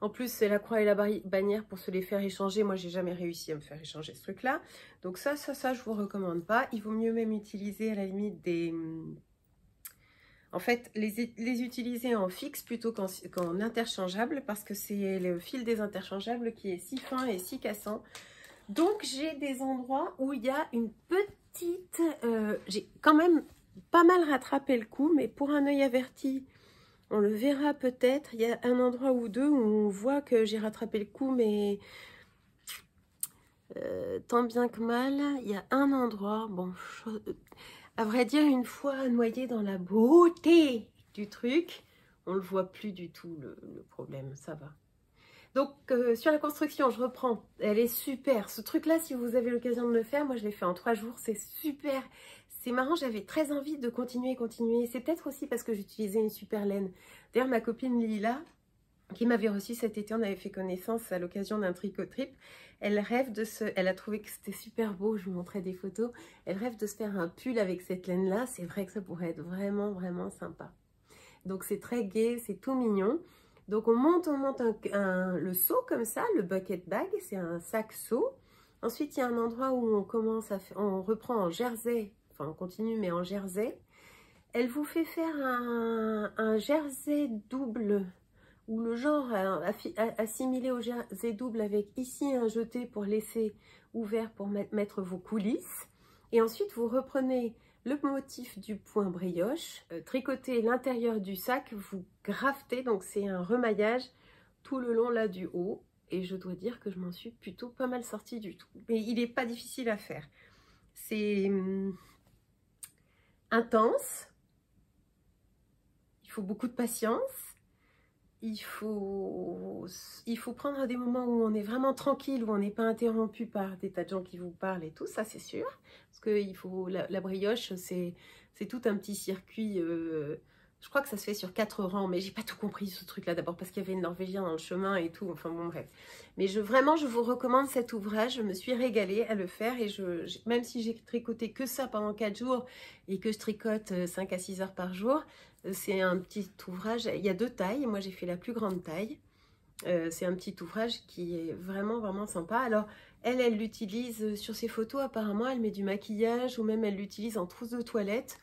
En plus, c'est la croix et la bannière pour se les faire échanger. Moi, j'ai jamais réussi à me faire échanger ce truc-là. Donc ça, je vous recommande pas. Il vaut mieux même utiliser à la limite des... En fait, les utiliser en fixe plutôt qu'en interchangeable parce que c'est le fil des interchangeables qui est si fin et si cassant. Donc, j'ai des endroits où il y a une petite... j'ai quand même pas mal rattrapé le coup, mais pour un œil averti... On le verra peut-être, il y a un endroit ou deux où on voit que j'ai rattrapé le coup, mais tant bien que mal, il y a un endroit, bon, à vrai dire, une fois noyé dans la beauté du truc, on ne le voit plus du tout le problème, ça va. Donc, sur la construction, je reprends, elle est super. Ce truc-là, si vous avez l'occasion de le faire, moi je l'ai fait en 3 jours, c'est super. C'est marrant, j'avais très envie de continuer. C'est peut-être aussi parce que j'utilisais une super laine. D'ailleurs, ma copine Lila, qui m'avait reçu cet été, on avait fait connaissance à l'occasion d'un tricot trip. Elle rêve de elle a trouvé que c'était super beau, je vous montrais des photos. Elle rêve de se faire un pull avec cette laine-là. C'est vrai que ça pourrait être vraiment sympa. Donc, c'est très gai, c'est tout mignon. Donc, on monte le seau comme ça, le bucket bag, c'est un sac seau. Ensuite, il y a un endroit où on reprend en jersey. Enfin, on continue, mais en jersey. Elle vous fait faire un jersey double, ou le genre assimilé au jersey double avec ici un jeté pour laisser ouvert pour mettre vos coulisses. Et ensuite, vous reprenez le motif du point brioche, tricotez l'intérieur du sac, vous graftez, donc c'est un remaillage tout le long là du haut. Et je dois dire que je m'en suis plutôt pas mal sortie du tout. Mais il n'est pas difficile à faire. C'est... intense, il faut beaucoup de patience, il faut prendre des moments où on est vraiment tranquille, où on n'est pas interrompu par des tas de gens qui vous parlent et tout, ça c'est sûr, parce que la brioche c'est tout un petit circuit, je crois que ça se fait sur 4 rangs, mais j'ai pas tout compris ce truc là, d'abord parce qu'il y avait une Norvégien dans le chemin et tout, enfin bon bref. Mais vraiment je vous recommande cet ouvrage, je me suis régalée à le faire et même si j'ai tricoté que ça pendant 4 jours et que je tricote 5 à 6 heures par jour, c'est un petit ouvrage, il y a 2 tailles, moi j'ai fait la plus grande taille, c'est un petit ouvrage qui est vraiment sympa. Alors elle l'utilise sur ses photos, apparemment elle met du maquillage ou même elle l'utilise en trousse de toilette.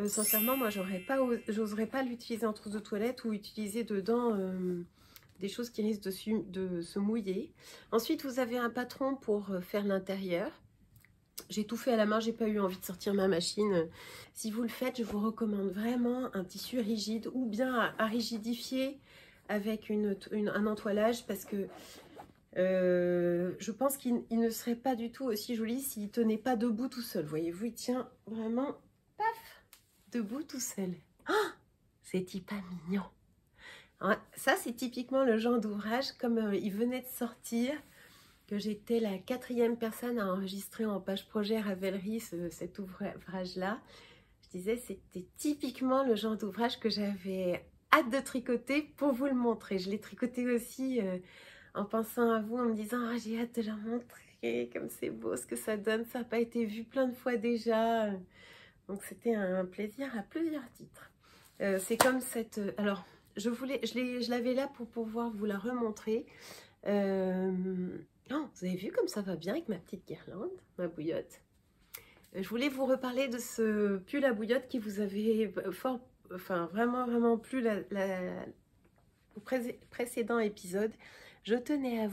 Sincèrement, moi, j'oserais pas l'utiliser en trousse de toilette ou utiliser dedans des choses qui risquent de se mouiller. Ensuite, vous avez un patron pour faire l'intérieur. J'ai tout fait à la main, j'ai pas eu envie de sortir ma machine. Si vous le faites, je vous recommande vraiment un tissu rigide ou bien à rigidifier avec un entoilage parce que je pense qu'il ne serait pas du tout aussi joli s'il tenait pas debout tout seul. Voyez-vous, il tient vraiment, paf, debout tout seul. Oh, c'est pas mignon. Alors, ça, c'est typiquement le genre d'ouvrage, comme il venait de sortir, que j'étais la 4e personne à enregistrer en page projet Ravelry cet ouvrage-là. Je disais, c'était typiquement le genre d'ouvrage que j'avais hâte de tricoter pour vous le montrer. Je l'ai tricoté aussi en pensant à vous, en me disant oh, j'ai hâte de la montrer, comme c'est beau ce que ça donne, ça n'a pas été vu plein de fois déjà. Donc c'était un plaisir à plusieurs titres. C'est comme cette... alors, je l'avais là pour pouvoir vous la remontrer. Oh, vous avez vu comme ça va bien avec ma petite guirlande, ma bouillotte. Je voulais vous reparler de ce pull à bouillotte qui vous avait vraiment plu au précédent épisode. Je tenais à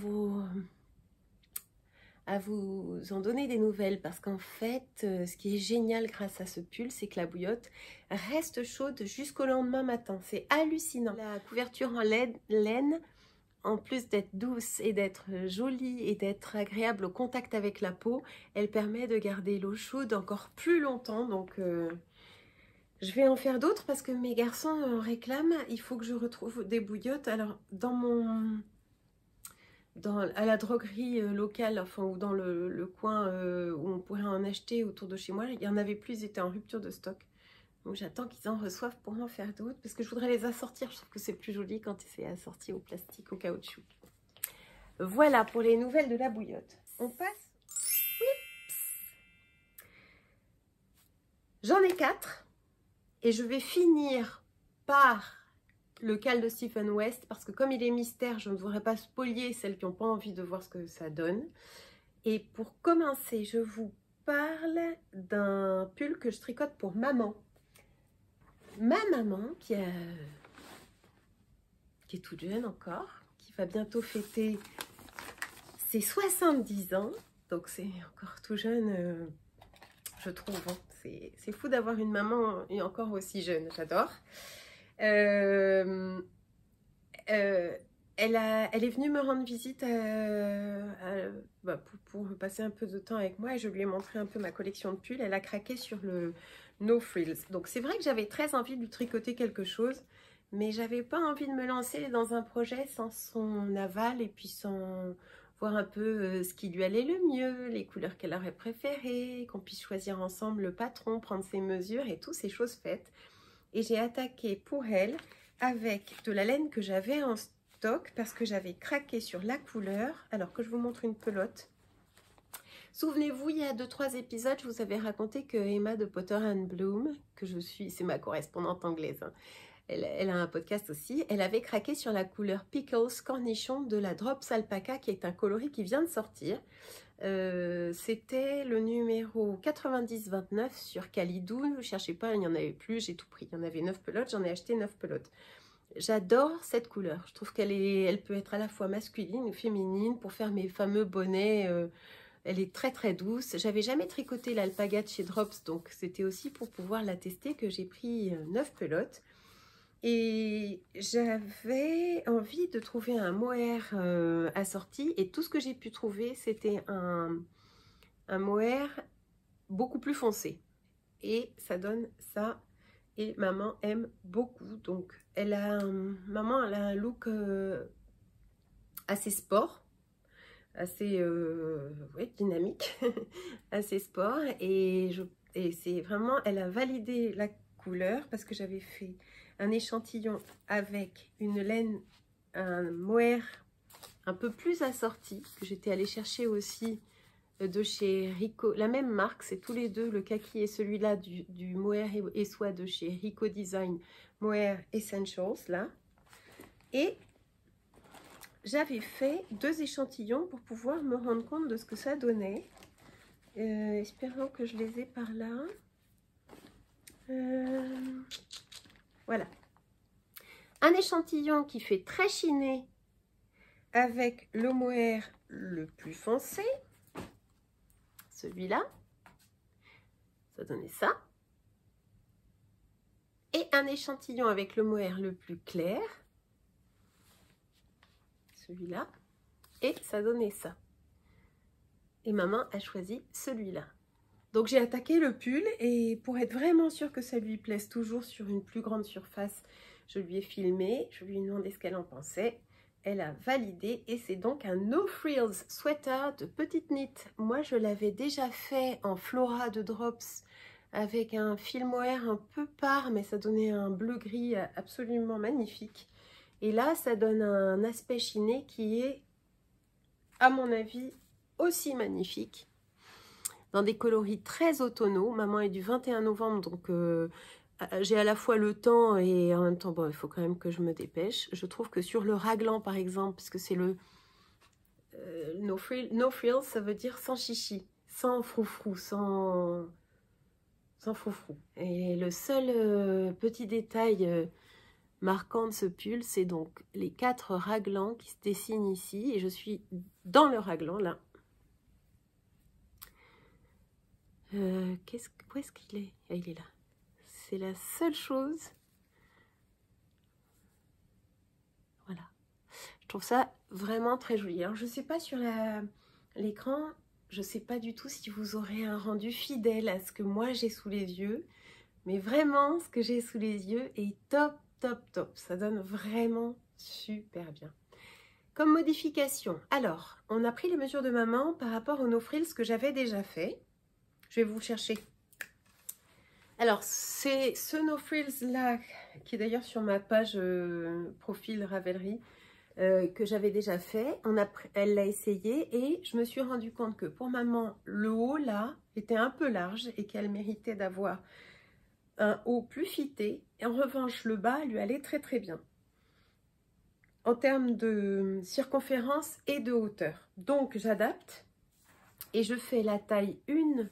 vous en donner des nouvelles parce qu'en fait, ce qui est génial grâce à ce pull, c'est que la bouillotte reste chaude jusqu'au lendemain matin. C'est hallucinant. La couverture en laine, en plus d'être douce et d'être jolie et d'être agréable au contact avec la peau, elle permet de garder l'eau chaude encore plus longtemps. Donc, je vais en faire d'autres parce que mes garçons en réclament. Il faut que je retrouve des bouillottes. Alors, à la droguerie locale, enfin, ou dans le coin où on pourrait en acheter autour de chez moi, il n'y en avait plus, ils étaient en rupture de stock. Donc j'attends qu'ils en reçoivent pour en faire d'autres parce que je voudrais les assortir. Je trouve que c'est plus joli quand c'est assorti au plastique, au caoutchouc. Voilà pour les nouvelles de la bouillotte. On passe. Oui. J'en ai 4 et je vais finir par le cal de Stephen West parce que comme il est mystère, je ne voudrais pas spolier celles qui n'ont pas envie de voir ce que ça donne. Et pour commencer, je vous parle d'un pull que je tricote pour maman. Ma maman qui est toute jeune encore, qui va bientôt fêter ses 70 ans, donc c'est encore tout jeune, je trouve. Hein. C'est fou d'avoir une maman et encore aussi jeune, j'adore. Elle est venue me rendre visite pour passer un peu de temps avec moi et je lui ai montré un peu ma collection de pulls. Elle a craqué sur le No Frills. Donc c'est vrai que j'avais très envie de lui tricoter quelque chose, mais j'avais pas envie de me lancer dans un projet sans son aval et puis sans voir un peu ce qui lui allait le mieux, les couleurs qu'elle aurait préférées, qu'on puisse choisir ensemble le patron, prendre ses mesures et toutes ces choses faites. Et j'ai attaqué pour elle avec de la laine que j'avais en stock parce que j'avais craqué sur la couleur. Alors que je vous montre une pelote. Souvenez-vous, il y a 2-3 épisodes, je vous avais raconté que Emma de Potter and Bloom, que je suis, c'est ma correspondante anglaise, hein, elle a un podcast aussi, elle avait craqué sur la couleur Pickles Cornichon de la Drops Alpaca, qui est un coloris qui vient de sortir. C'était le numéro 90-29 sur Calidou. Ne cherchez pas, il n'y en avait plus, j'ai tout pris. Il y en avait 9 pelotes, j'en ai acheté 9 pelotes. J'adore cette couleur. Je trouve elle peut être à la fois masculine ou féminine pour faire mes fameux bonnets. Elle est très très douce. J'avais jamais tricoté l'alpaga de chez Drops, donc c'était aussi pour pouvoir la tester que j'ai pris 9 pelotes. Et j'avais envie de trouver un mohair assorti et tout ce que j'ai pu trouver c'était un mohair beaucoup plus foncé et ça donne ça et maman aime beaucoup. Donc maman elle a un look assez sport, assez dynamique, assez sport et c'est vraiment, elle a validé la couleur parce que j'avais fait un échantillon avec une laine, un mohair un peu plus assorti que j'étais allée chercher aussi de chez Rico, la même marque, c'est tous les deux, le kaki et celui-là du mohair et soie de chez Rico Design Mohair Essentials là. Et j'avais fait 2 échantillons pour pouvoir me rendre compte de ce que ça donnait. Espérons que je les ai par là. Voilà. Un échantillon qui fait très chiné avec le mohair le plus foncé. Celui-là. Ça donnait ça. Et un échantillon avec le mohair le plus clair. celui-là. Et ça donnait ça. Et maman a choisi celui-là. Donc j'ai attaqué le pull et pour être vraiment sûre que ça lui plaise toujours sur une plus grande surface, je lui ai filmé, je lui ai demandé ce qu'elle en pensait. Elle a validé et c'est donc un No Frills sweater de petite knit. Moi je l'avais déjà fait en Flora de Drops avec un fil mohair un peu pâle, mais ça donnait un bleu-gris absolument magnifique. Et là ça donne un aspect chiné qui est, à mon avis, aussi magnifique. Dans des coloris très automnaux. Maman est du 21 novembre, donc j'ai à la fois le temps et en même temps, bon, il faut quand même que je me dépêche. Je trouve que sur le raglan, par exemple, parce que c'est le no frills, ça veut dire sans chichi, sans froufrou, sans froufrou. Et le seul petit détail marquant de ce pull, c'est donc les 4 raglans qui se dessinent ici. Et je suis dans le raglan, là. Où est-ce qu'il est? Ah, il est là. C'est la seule chose. Voilà. Je trouve ça vraiment très joli. Alors, je ne sais pas sur l'écran, je ne sais pas du tout si vous aurez un rendu fidèle à ce que moi j'ai sous les yeux. Mais vraiment, ce que j'ai sous les yeux est top, top, top. Ça donne vraiment super bien. Comme modification, alors, on a pris les mesures de maman par rapport au no frills que j'avais déjà fait. Je vais vous le chercher. Alors, c'est ce No Frills là, qui est d'ailleurs sur ma page profil Ravelry, que j'avais déjà fait. Elle l'a essayé et je me suis rendu compte que pour maman, le haut là était un peu large et qu'elle méritait d'avoir un haut plus fité. Et en revanche, le bas lui allait très très bien en termes de circonférence et de hauteur. Donc, j'adapte et je fais la taille 1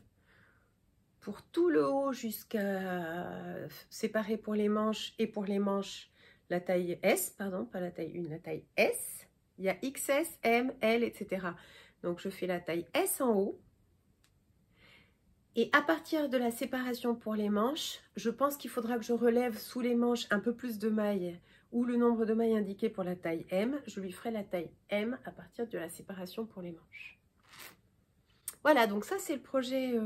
pour tout le haut jusqu'à séparer pour les manches et pour les manches la taille S, pardon, pas la taille 1, la taille S. Il y a XS, M, L, etc. Donc je fais la taille S en haut. Et à partir de la séparation pour les manches, je pense qu'il faudra que je relève sous les manches un peu plus de mailles ou le nombre de mailles indiqué pour la taille M. Je lui ferai la taille M à partir de la séparation pour les manches. Voilà, donc ça c'est le projet...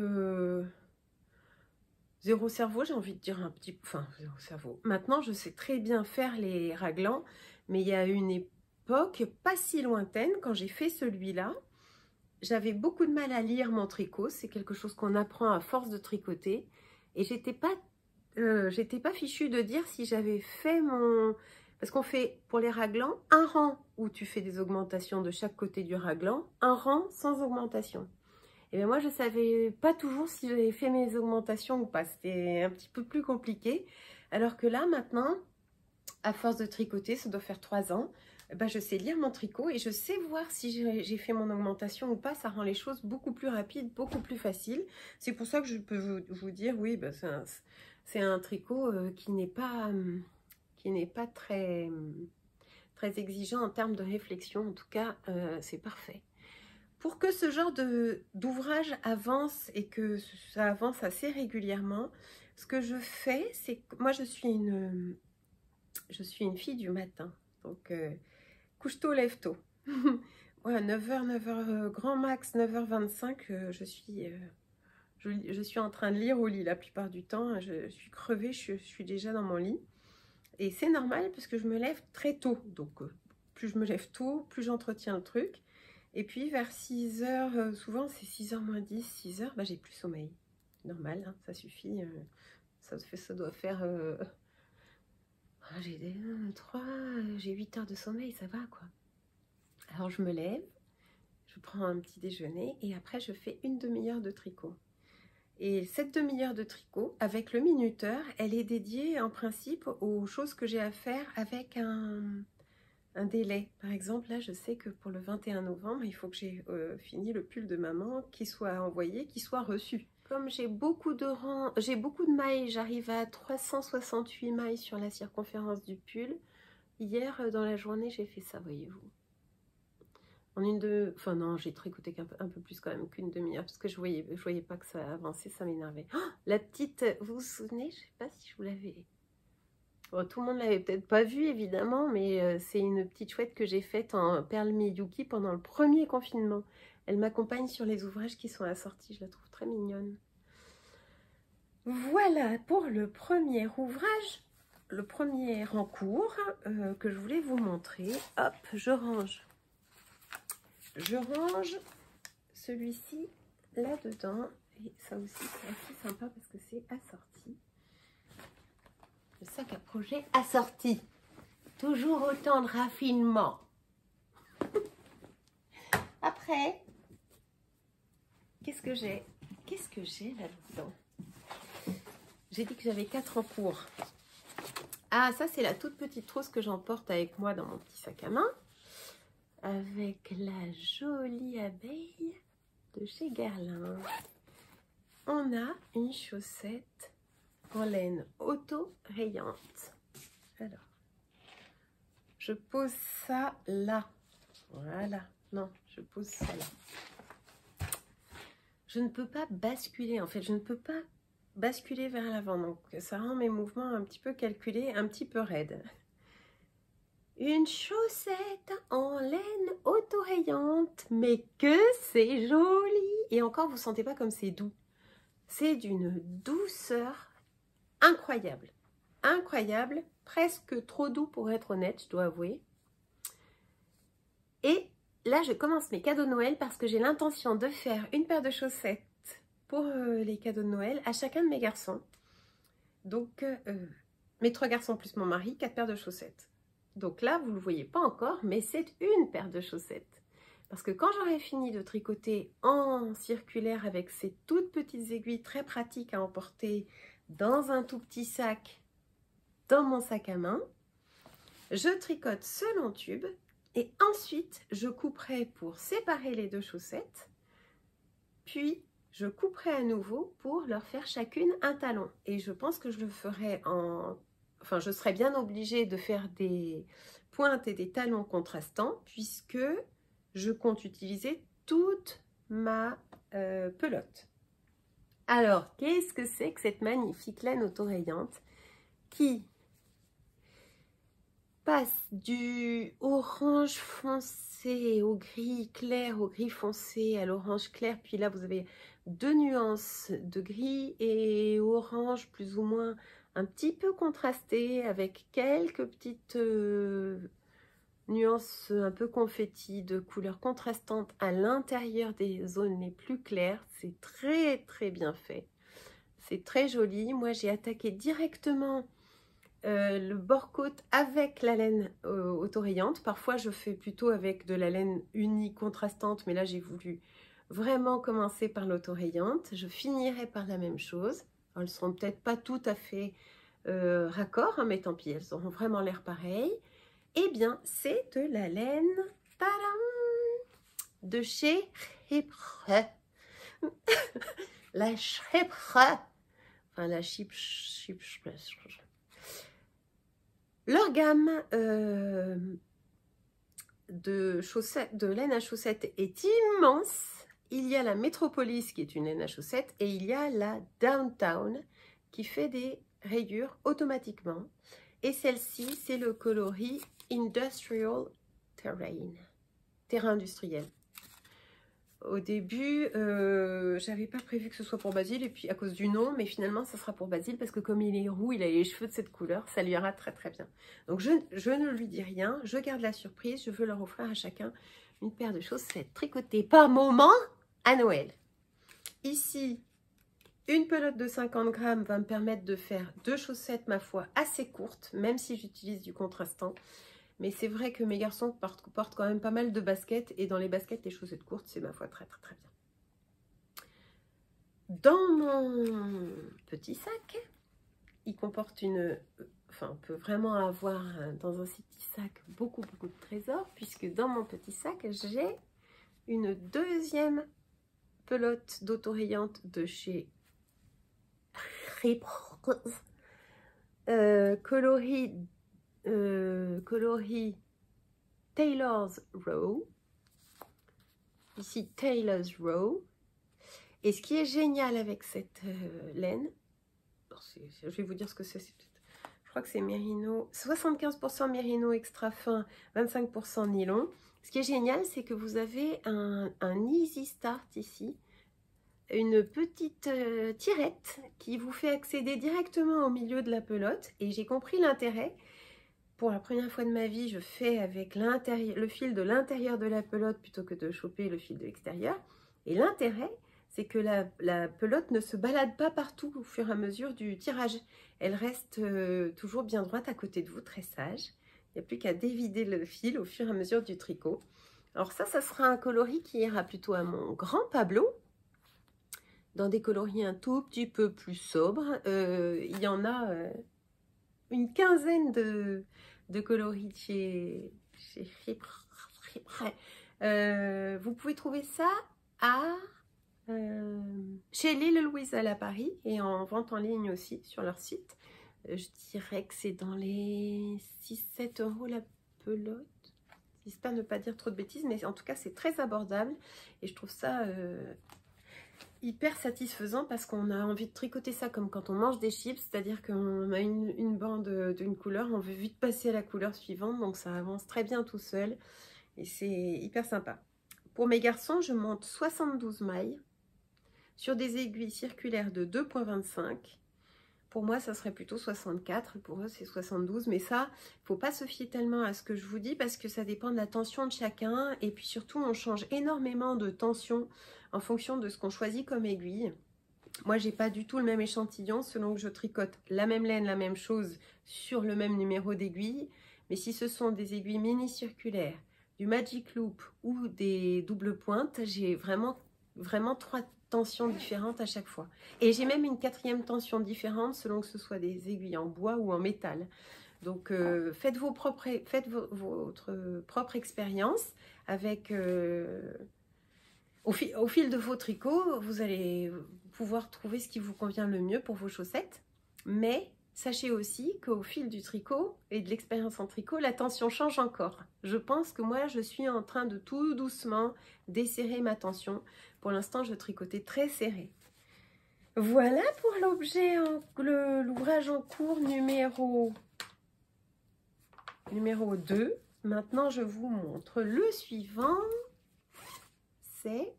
Zéro cerveau, j'ai envie de dire un petit... Enfin, zéro cerveau. Maintenant, je sais très bien faire les raglans, mais il y a une époque pas si lointaine, quand j'ai fait celui-là, j'avais beaucoup de mal à lire mon tricot. C'est quelque chose qu'on apprend à force de tricoter. Et j'étais pas fichue de dire si j'avais fait mon... Parce qu'on fait, pour les raglans, un rang où tu fais des augmentations de chaque côté du raglan, un rang sans augmentation. Et bien moi, je ne savais pas toujours si j'avais fait mes augmentations ou pas. C'était un petit peu plus compliqué. Alors que là, maintenant, à force de tricoter, ça doit faire 3 ans, ben je sais lire mon tricot et je sais voir si j'ai fait mon augmentation ou pas. Ça rend les choses beaucoup plus rapides, beaucoup plus faciles. C'est pour ça que je peux vous dire, oui, ben c'est un tricot qui n'est pas très exigeant en termes de réflexion. En tout cas, c'est parfait. Pour que ce genre d'ouvrage avance et que ça avance assez régulièrement, ce que je fais, c'est que moi je suis une fille du matin. Donc couche tôt, lève tôt. Ouais, 9h, 9h, grand max, 9h25, je suis en train de lire au lit la plupart du temps. Je suis crevée, je suis déjà dans mon lit. Et c'est normal parce que je me lève très tôt. Donc plus je me lève tôt, plus j'entretiens le truc. Et puis vers 6h, souvent c'est 6h moins 10, 6h, bah, j'ai plus sommeil. Normal, hein, ça suffit. Ça doit faire... j'ai 8 heures de sommeil, ça va quoi. Alors je me lève, je prends un petit déjeuner et après je fais une demi-heure de tricot. Et cette demi-heure de tricot, avec le minuteur, elle est dédiée en principe aux choses que j'ai à faire avec un délai. Par exemple, là, je sais que pour le 21 novembre, il faut que j'ai fini le pull de maman, qui soit envoyé, qui soit reçu. Comme j'ai beaucoup de mailles, j'arrive à 368 mailles sur la circonférence du pull. Hier, dans la journée, j'ai fait ça, voyez-vous. Enfin non, j'ai tricoté un peu plus quand même qu'une demi-heure, parce que je voyais pas que ça avançait, ça m'énervait. Oh, la petite, vous vous souvenez, je sais pas si je vous l'avais... Bon, tout le monde l'avait peut-être pas vu évidemment, mais c'est une petite chouette que j'ai faite en perle Miyuki pendant le premier confinement. Elle m'accompagne sur les ouvrages qui sont assortis, je la trouve très mignonne. Voilà pour le premier ouvrage, le premier en cours que je voulais vous montrer. Hop, je range celui-ci là-dedans. Et ça aussi, c'est assez sympa parce que c'est assorti. Le sac à projet assorti. Toujours autant de raffinement. Après, qu'est-ce que j'ai? Qu'est-ce que j'ai là-dedans? J'ai dit que j'avais 4 en cours. Ah, ça, c'est la toute petite trousse que j'emporte avec moi dans mon petit sac à main. Avec la jolie abeille de chez Guerlain. On a une chaussette en laine auto-rayante. Alors, je pose ça là. Voilà. Non, je pose ça là. Je ne peux pas basculer, en fait. Je ne peux pas basculer vers l'avant. Donc, ça rend mes mouvements un petit peu calculés, un petit peu raides. Une chaussette en laine auto-rayante. Mais que c'est joli! Et encore, vous ne sentez pas comme c'est doux. C'est d'une douceur incroyable. Incroyable. Presque trop doux pour être honnête, je dois avouer. Et là, je commence mes cadeaux de Noël parce que j'ai l'intention de faire une paire de chaussettes pour les cadeaux de Noël à chacun de mes garçons. Donc, mes 3 garçons plus mon mari, 4 paires de chaussettes. Donc là, vous ne le voyez pas encore, mais c'est une paire de chaussettes. Parce que quand j'aurai fini de tricoter en circulaire avec ces toutes petites aiguilles très pratiques à emporter dans un tout petit sac, dans mon sac à main, je tricote ce long tube et ensuite je couperai pour séparer les 2 chaussettes, puis je couperai à nouveau pour leur faire chacune un talon. Et je pense que je le ferai en... Enfin, je serai bien obligée de faire des pointes et des talons contrastants puisque je compte utiliser toute ma pelote. Alors, qu'est-ce que c'est que cette magnifique laine auto-rayante qui passe du orange foncé au gris clair, au gris foncé, à l'orange clair. Puis là, vous avez 2 nuances de gris et orange plus ou moins un petit peu contrastées avec quelques petites nuances un peu confetti de couleurs contrastantes à l'intérieur des zones les plus claires. C'est très très bien fait. C'est très joli. Moi, j'ai attaqué directement le bord-côte avec la laine auto-rayante. Parfois, je fais plutôt avec de la laine unie contrastante, mais là, j'ai voulu vraiment commencer par l'auto-rayante. Je finirai par la même chose. Elles ne seront peut-être pas tout à fait raccord, hein, mais tant pis, elles auront vraiment l'air pareil. Eh bien, c'est de la laine de chez Chypre. La Chypre. Enfin, la Chypre. Leur gamme de laine à chaussettes est immense. Il y a la Métropolis qui est une laine à chaussettes et il y a la Downtown qui fait des rayures automatiquement. Et celle-ci, c'est le coloris Industrial Terrain, terrain industriel. Au début, j'avais pas prévu que ce soit pour Basile, et puis à cause du nom, mais finalement ça sera pour Basile parce que comme il est roux, il a les cheveux de cette couleur, ça lui ira très très bien. Donc je ne lui dis rien, je garde la surprise, je veux leur offrir à chacun une paire de chaussettes tricotées par moment à Noël. Ici, une pelote de 50 grammes va me permettre de faire 2 chaussettes, ma foi, assez courtes, même si j'utilise du contrastant. Mais c'est vrai que mes garçons portent quand même pas mal de baskets. Et dans les baskets, les chaussettes courtes, c'est ma foi très très très bien. Dans mon petit sac, il comporte une... Enfin, on peut vraiment avoir dans un petit sac beaucoup de trésors. Puisque dans mon petit sac, j'ai une deuxième pelote d'autorayante de chez coloris Taylor's Row. Ici, Taylor's Row. Et ce qui est génial avec cette laine, je vais vous dire ce que c'est. Je crois que c'est mérino, 75% mérino extra fin, 25% nylon. Ce qui est génial, c'est que vous avez un Easy Start ici, une petite tirette qui vous fait accéder directement au milieu de la pelote. Et j'ai compris l'intérêt. Pour la première fois de ma vie, je fais avec le fil de l'intérieur de la pelote plutôt que de choper le fil de l'extérieur. Et l'intérêt, c'est que la pelote ne se balade pas partout au fur et à mesure du tirage. Elle reste toujours bien droite à côté de vous, très sage. Il n'y a plus qu'à dévider le fil au fur et à mesure du tricot. Alors ça sera un coloris qui ira plutôt à mon grand Pablo, dans des coloris un tout petit peu plus sobres. Il y en a une quinzaine de coloris chez vous pouvez trouver ça chez Lille Louise à Paris et en vente en ligne aussi sur leur site. Je dirais que c'est dans les 6-7 € la pelote. J'espère ne pas dire trop de bêtises, mais en tout cas c'est très abordable et je trouve ça hyper satisfaisant parce qu'on a envie de tricoter ça comme quand on mange des chips, c'est-à-dire qu'on a une bande d'une couleur, on veut vite passer à la couleur suivante, donc ça avance très bien tout seul et c'est hyper sympa. Pour mes garçons, je monte 72 mailles sur des aiguilles circulaires de 2,25. Pour moi, ça serait plutôt 64. Pour eux, c'est 72. Mais ça, il ne faut pas se fier tellement à ce que je vous dis parce que ça dépend de la tension de chacun. Et puis surtout, on change énormément de tension en fonction de ce qu'on choisit comme aiguille. Moi, j'ai pas du tout le même échantillon selon que je tricote la même laine, la même chose sur le même numéro d'aiguille. Mais si ce sont des aiguilles mini-circulaires, du Magic Loop ou des doubles pointes, j'ai vraiment 3 tensions différentes à chaque fois. Et j'ai même une 4e tension différente selon que ce soit des aiguilles en bois ou en métal. Donc faites votre propre expérience avec... Au fil de vos tricots, vous allez pouvoir trouver ce qui vous convient le mieux pour vos chaussettes. Mais sachez aussi qu'au fil du tricot et de l'expérience en tricot, la tension change encore. Je pense que moi, je suis en train de tout doucement desserrer ma tension. Pour l'instant, je tricotais très serré. Voilà pour l'objet, l'ouvrage en cours numéro 2. Maintenant, je vous montre le suivant. C'est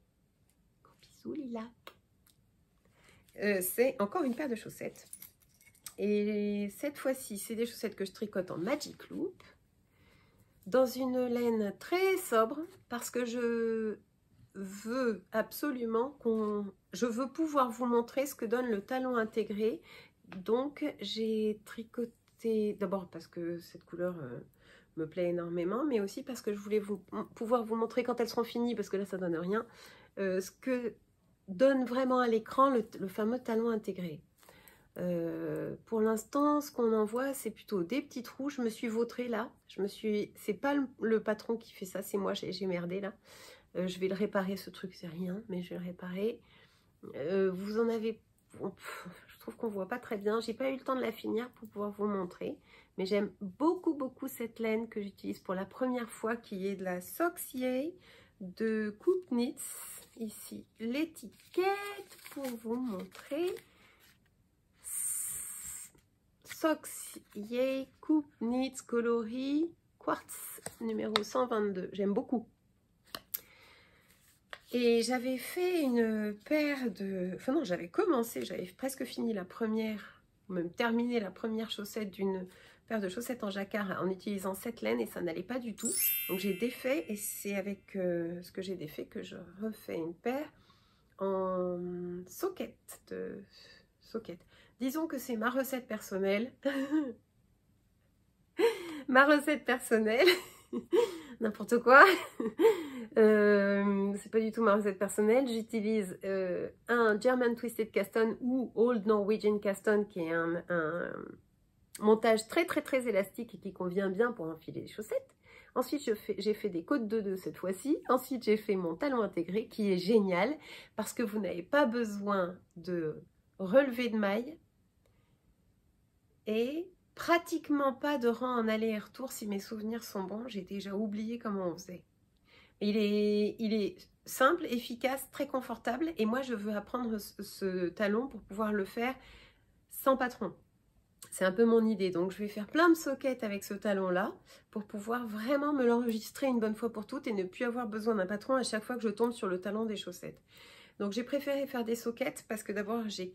c'est encore une paire de chaussettes. Et cette fois-ci, c'est des chaussettes que je tricote en Magic Loop. Dans une laine très sobre. Parce que je veux absolument je veux pouvoir vous montrer ce que donne le talon intégré. Donc, j'ai tricoté... D'abord parce que cette couleur... me plaît énormément, mais aussi parce que je voulais pouvoir vous montrer quand elles seront finies, parce que là ça donne rien, ce que donne vraiment à l'écran le fameux talon intégré. Pour l'instant, ce qu'on en voit, c'est plutôt des petits trous. Je me suis vautrée là, c'est pas le patron qui fait ça, c'est moi, j'ai merdé là. Je vais le réparer, ce truc, c'est rien, mais je vais le réparer. Vous en avez... Je trouve qu'on voit pas très bien. J'ai pas eu le temps de la finir pour pouvoir vous montrer. Mais j'aime beaucoup cette laine que j'utilise pour la première fois, qui est de la Soxier de Coupe Knits. Ici, l'étiquette pour vous montrer. Soxier Coupe Knits coloris quartz numéro 122. J'aime beaucoup. Et j'avais fait une paire de... Enfin non, j'avais commencé, j'avais presque fini la première, même terminé la première chaussette d'une paire de chaussettes en jacquard en utilisant cette laine et ça n'allait pas du tout. Donc j'ai défait et c'est avec ce que j'ai défait que je refais une paire en soquette. Disons que c'est ma recette personnelle. Ma recette personnelle. N'importe quoi. C'est pas du tout ma recette personnelle. J'utilise un German Twisted Caston ou Old Norwegian Caston qui est un montage très élastique et qui convient bien pour enfiler les chaussettes. Ensuite, j'ai fait des côtes de 2 cette fois-ci. Ensuite, j'ai fait mon talon intégré qui est génial parce que vous n'avez pas besoin de relever de mailles et pratiquement pas de rang en aller et retour si mes souvenirs sont bons. J'ai déjà oublié comment on faisait. Il est simple, efficace, très confortable et moi je veux apprendre ce talon pour pouvoir le faire sans patron. C'est un peu mon idée. Donc, je vais faire plein de sockets avec ce talon-là pour pouvoir vraiment me l'enregistrer une bonne fois pour toutes et ne plus avoir besoin d'un patron à chaque fois que je tombe sur le talon des chaussettes. Donc, j'ai préféré faire des sockets parce que d'abord, j'avais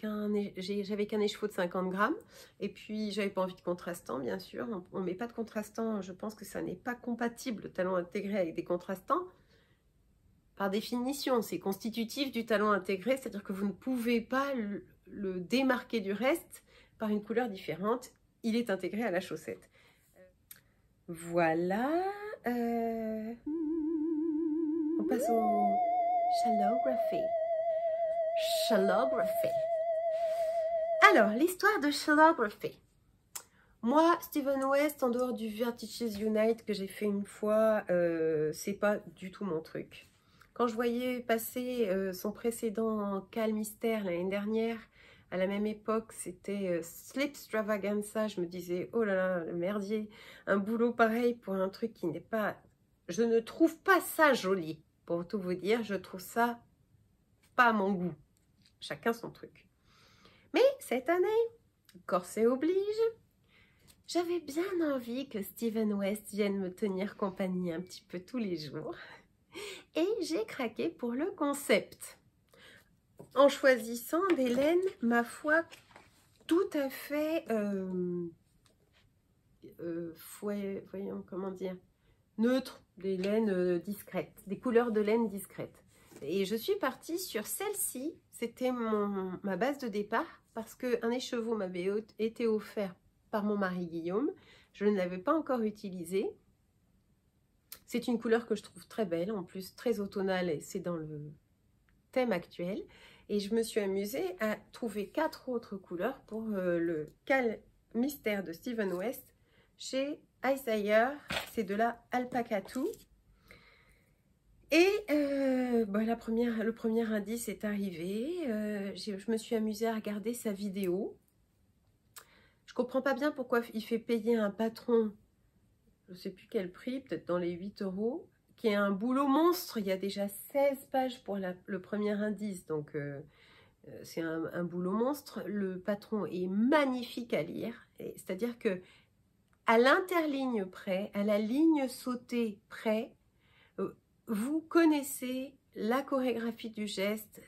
qu'un écheveau de 50 grammes. Et puis, j'avais pas envie de contrastant, bien sûr. On ne met pas de contrastant. Je pense que ça n'est pas compatible, le talon intégré avec des contrastants. Par définition, c'est constitutif du talon intégré, c'est-à-dire que vous ne pouvez pas le démarquer du reste par une couleur différente. Il est intégré à la chaussette. Voilà. On passe au Shallowgraphy. Shallowgraphy. Alors, l'histoire de Shallowgraphy. Moi, Steven West, en dehors du Vertices Unite que j'ai fait une fois, c'est pas du tout mon truc. Quand je voyais passer son précédent Cal Mystère l'année dernière, à la même époque, c'était Slipstravaganza, je me disais, oh là là, le merdier, un boulot pareil pour un truc qui n'est pas... Je ne trouve pas ça joli, pour tout vous dire, je trouve ça pas à mon goût. Chacun son truc. Mais cette année, corset oblige, j'avais bien envie que Steven West vienne me tenir compagnie un petit peu tous les jours. Et j'ai craqué pour le concept. En choisissant des laines, ma foi, tout à fait, voyons comment dire, neutres, des laines discrètes, des couleurs de laine discrètes. Et je suis partie sur celle-ci, c'était ma base de départ, parce qu'un écheveau m'avait été offert par mon mari Guillaume. Je ne l'avais pas encore utilisé. C'est une couleur que je trouve très belle, en plus très automnale, et c'est dans le thème actuel. Et je me suis amusée à trouver 4 autres couleurs pour le Cal Mystère de Steven West chez Isaiah. C'est de la Alpaca 2. Et le premier indice est arrivé. Je me suis amusée à regarder sa vidéo. Je comprends pas bien pourquoi il fait payer un patron, je ne sais plus quel prix, peut-être dans les 8 €, qui est un boulot monstre. Il y a déjà 16 pages pour le premier indice, donc c'est un boulot monstre. Le patron est magnifique à lire, c'est-à-dire que à l'interligne près, à la ligne sautée près, vous connaissez la chorégraphie du geste.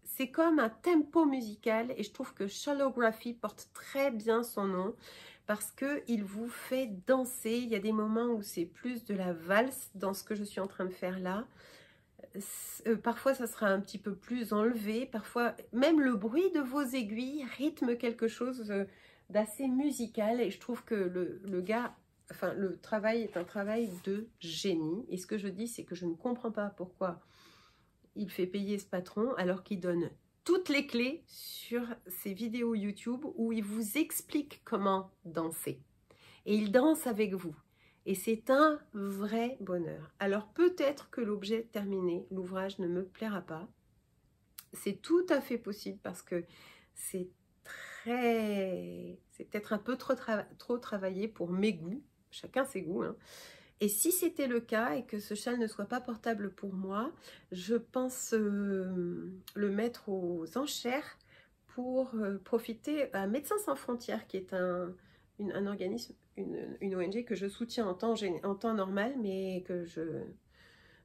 C'est comme un tempo musical et je trouve que Shallowgraphy porte très bien son nom parce qu'il vous fait danser. Il y a des moments où c'est plus de la valse dans ce que je suis en train de faire là. Parfois, ça sera un petit peu plus enlevé. Parfois, même le bruit de vos aiguilles rythme quelque chose d'assez musical. Et je trouve que le travail est un travail de génie. Et ce que je dis, c'est que je ne comprends pas pourquoi il fait payer ce patron alors qu'il donne toutes les clés sur ses vidéos YouTube où il vous explique comment danser. Et il danse avec vous. Et c'est un vrai bonheur. Alors peut-être que l'objet terminé, l'ouvrage ne me plaira pas. C'est tout à fait possible parce que c'est peut-être un peu trop travaillé pour mes goûts. Chacun ses goûts, hein. Et si c'était le cas et que ce châle ne soit pas portable pour moi, je pense le mettre aux enchères pour profiter à Médecins Sans Frontières, qui est un organisme, une ONG que je soutiens en temps normal, mais que je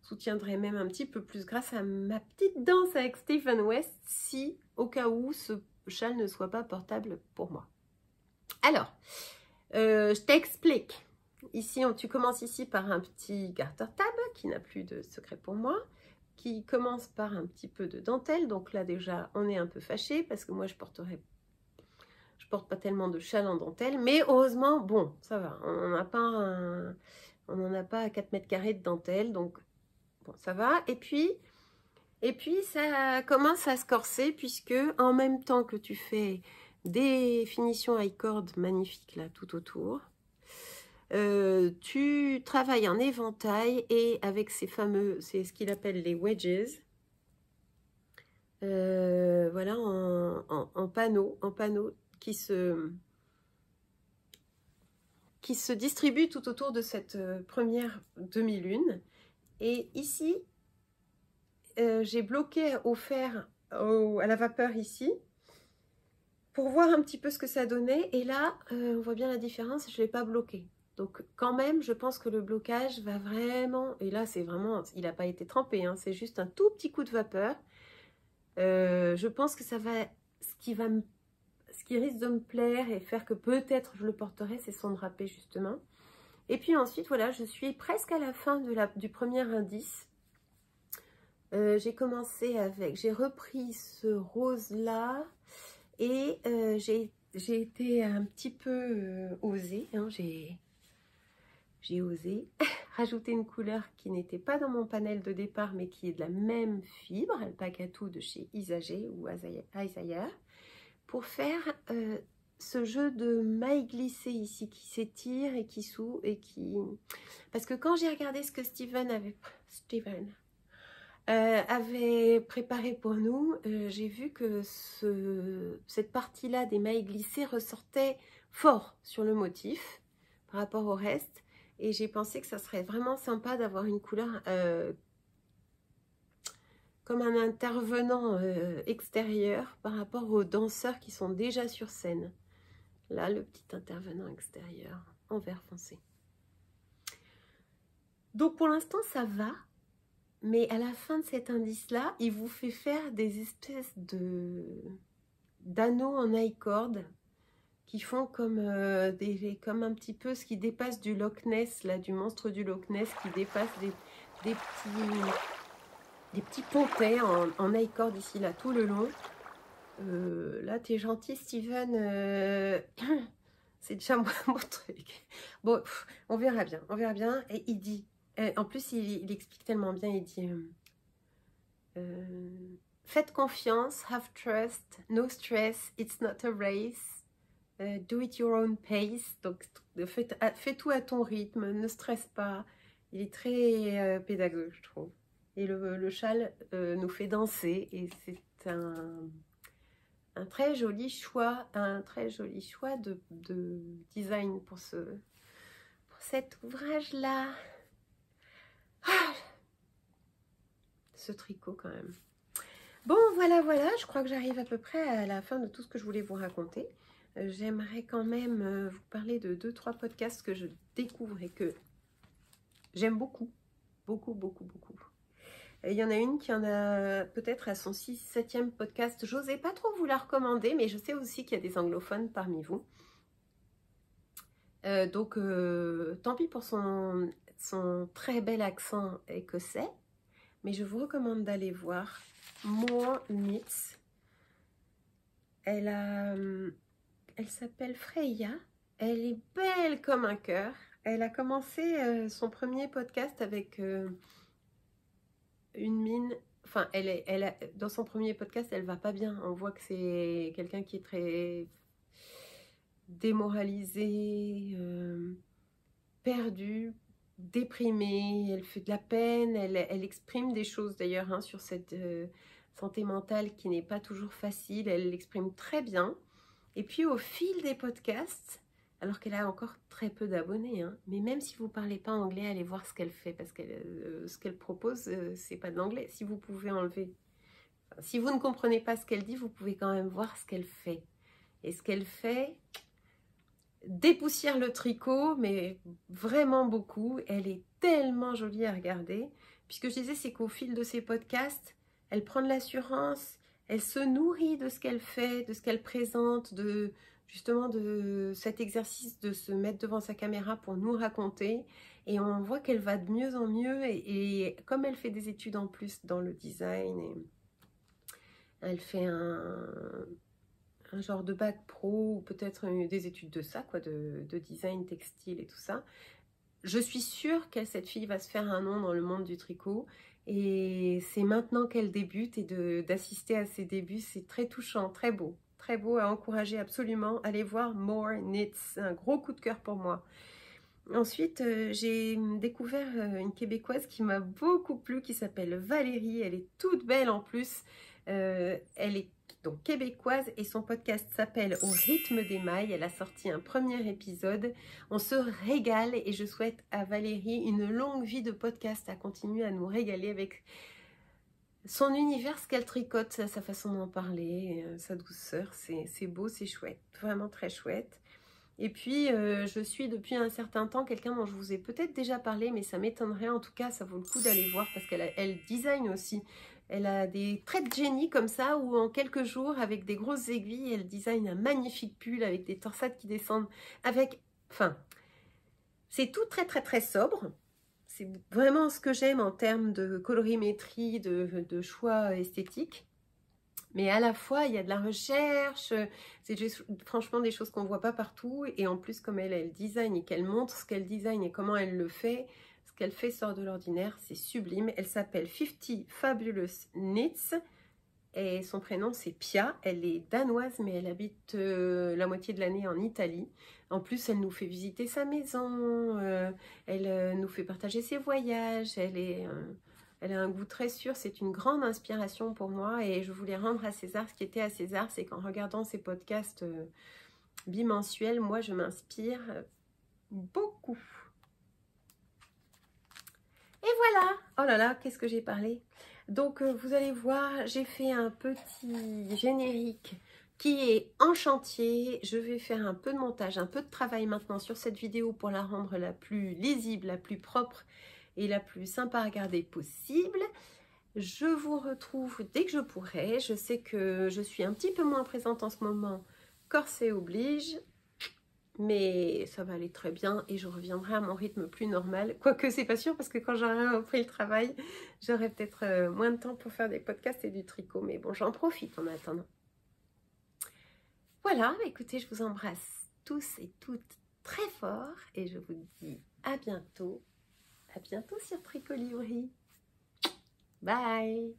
soutiendrai même un petit peu plus grâce à ma petite danse avec Steven West, si au cas où ce châle ne soit pas portable pour moi. Alors, je t'explique. Ici, tu commences ici par un petit garter tab qui n'a plus de secret pour moi, qui commence par un petit peu de dentelle. Donc là déjà, on est un peu fâché parce que moi je porte pas tellement de châle en dentelle, mais heureusement, bon, ça va. On n'en a pas à 4 mètres carrés de dentelle, donc bon, ça va. Et puis ça commence à se corser puisque en même temps que tu fais des finitions high cord magnifiques là tout autour, tu travailles en éventail et avec ces fameux, c'est ce qu'il appelle les wedges, voilà, en panneaux qui se distribuent tout autour de cette première demi-lune. Et ici, j'ai bloqué au fer, à la vapeur ici, pour voir un petit peu ce que ça donnait. Et là, on voit bien la différence, je ne l'ai pas bloqué. Donc quand même, je pense que le blocage va vraiment... Et là, c'est vraiment... Il n'a pas été trempé, hein, c'est juste un tout petit coup de vapeur. Je pense que ça va... Ce qui risque de me plaire et faire que peut-être je le porterai, c'est son drapé, justement. Et puis ensuite, voilà, je suis presque à la fin du premier indice. J'ai commencé avec... J'ai repris ce rose-là. Et j'ai été un petit peu osée, hein, j'ai osé rajouter une couleur qui n'était pas dans mon panel de départ, mais qui est de la même fibre, Alpaca Tout de chez Isager ou Isager, pour faire ce jeu de mailles glissées ici, qui s'étire et qui s'ouvre et qui... Parce que quand j'ai regardé ce que Steven avait préparé pour nous, j'ai vu que cette partie-là des mailles glissées ressortait fort sur le motif par rapport au reste. Et j'ai pensé que ça serait vraiment sympa d'avoir une couleur comme un intervenant extérieur par rapport aux danseurs qui sont déjà sur scène. Là, le petit intervenant extérieur en vert foncé. Donc pour l'instant, ça va. Mais à la fin de cet indice-là, il vous fait faire des espèces d'anneaux en I-cord qui font comme un petit peu ce qui dépasse du Loch Ness, là, du monstre du Loch Ness, qui dépasse des petits pontets en I-cord ici, là, tout le long. Là, t'es gentil, Steven. C'est déjà mon truc. Bon, on verra bien, on verra bien. Et il dit... en plus, il explique tellement bien, il dit faites confiance, have trust, no stress, it's not a race, do it your own pace. Donc, fais tout à ton rythme, ne stresse pas. Il est très pédagogue, je trouve. Et le châle nous fait danser et c'est un très joli choix, de design pour cet ouvrage-là. Ah, ce tricot quand même. Bon, voilà, je crois que j'arrive à peu près à la fin de tout ce que je voulais vous raconter. J'aimerais quand même vous parler de 2-3 podcasts que je découvre et que j'aime beaucoup. Beaucoup. Et il y en a une qui en a peut-être à son 6-7e podcast. J'osais pas trop vous la recommander, mais je sais aussi qu'il y a des anglophones parmi vous. Donc, tant pis pour son très bel accent écossais, mais je vous recommande d'aller voir More Knits. Elle s'appelle Freya, elle est belle comme un cœur. Elle a commencé son premier podcast avec une mine, enfin, dans son premier podcast, elle va pas bien. On voit que c'est quelqu'un qui est très démoralisé, perdu, déprimée, elle fait de la peine, elle exprime des choses d'ailleurs, hein, sur cette santé mentale qui n'est pas toujours facile, elle l'exprime très bien. Et puis au fil des podcasts, alors qu'elle a encore très peu d'abonnés, hein, mais même si vous ne parlez pas anglais, allez voir ce qu'elle fait, parce que ce qu'elle propose, c'est pas de l'anglais. Si vous pouvez enlever, enfin, si vous ne comprenez pas ce qu'elle dit, vous pouvez quand même voir ce qu'elle fait. Et ce qu'elle fait dépoussière le tricot, mais vraiment beaucoup. Elle est tellement jolie à regarder. Puis ce que je disais, c'est qu'au fil de ses podcasts, elle prend de l'assurance, elle se nourrit de ce qu'elle fait, de ce qu'elle présente, justement de cet exercice de se mettre devant sa caméra pour nous raconter. Et on voit qu'elle va de mieux en mieux. Et comme elle fait des études en plus dans le design, et elle fait un genre de bac pro ou peut-être des études de ça, quoi, de design textile et tout ça. Je suis sûre que cette fille va se faire un nom dans le monde du tricot et c'est maintenant qu'elle débute et d'assister à ses débuts, c'est très touchant, très beau à encourager absolument. Allez voir More Knits, un gros coup de cœur pour moi. Ensuite, j'ai découvert une Québécoise qui m'a beaucoup plu, qui s'appelle Valérie. Elle est toute belle en plus. Elle est donc québécoise et son podcast s'appelle Au rythme des mailles. Elle a sorti un premier épisode. On se régale et je souhaite à Valérie une longue vie de podcast, à continuer à nous régaler avec son univers, ce qu'elle tricote, sa façon d'en parler, sa douceur, c'est beau, c'est chouette, vraiment très chouette. Et puis, je suis depuis un certain temps quelqu'un dont je vous ai peut-être déjà parlé, mais ça m'étonnerait. En tout cas, ça vaut le coup d'aller voir parce qu'elle design aussi. Elle a des traits de génie comme ça, où en quelques jours, avec des grosses aiguilles, elle design un magnifique pull avec des torsades qui descendent. Enfin, c'est tout très très très sobre. C'est vraiment ce que j'aime en termes de colorimétrie, de choix esthétique. Mais à la fois, il y a de la recherche, c'est franchement des choses qu'on ne voit pas partout. Et en plus, comme elle design et qu'elle montre ce qu'elle design et comment elle le fait, ce qu'elle fait sort de l'ordinaire, c'est sublime. Elle s'appelle 50 Fabulous Knits et son prénom c'est Pia. Elle est danoise mais elle habite la moitié de l'année en Italie. En plus, elle nous fait visiter sa maison, elle nous fait partager ses voyages, elle a un goût très sûr, c'est une grande inspiration pour moi et je voulais rendre à César ce qui était à César, c'est qu'en regardant ces podcasts bimensuels, moi je m'inspire beaucoup. Et voilà, oh là là, qu'est-ce que j'ai parlé. Donc vous allez voir, j'ai fait un petit générique qui est en chantier. Je vais faire un peu de montage, un peu de travail maintenant sur cette vidéo pour la rendre la plus lisible, la plus propre et la plus sympa à regarder possible. Je vous retrouve dès que je pourrai. Je sais que je suis un petit peu moins présente en ce moment, corset oblige, mais ça va aller très bien et je reviendrai à mon rythme plus normal. Quoique c'est pas sûr parce que quand j'aurai repris le travail, j'aurai peut-être moins de temps pour faire des podcasts et du tricot. Mais bon, j'en profite en attendant. Voilà, écoutez, je vous embrasse tous et toutes très fort et je vous dis à bientôt sur Tricolibri. Bye!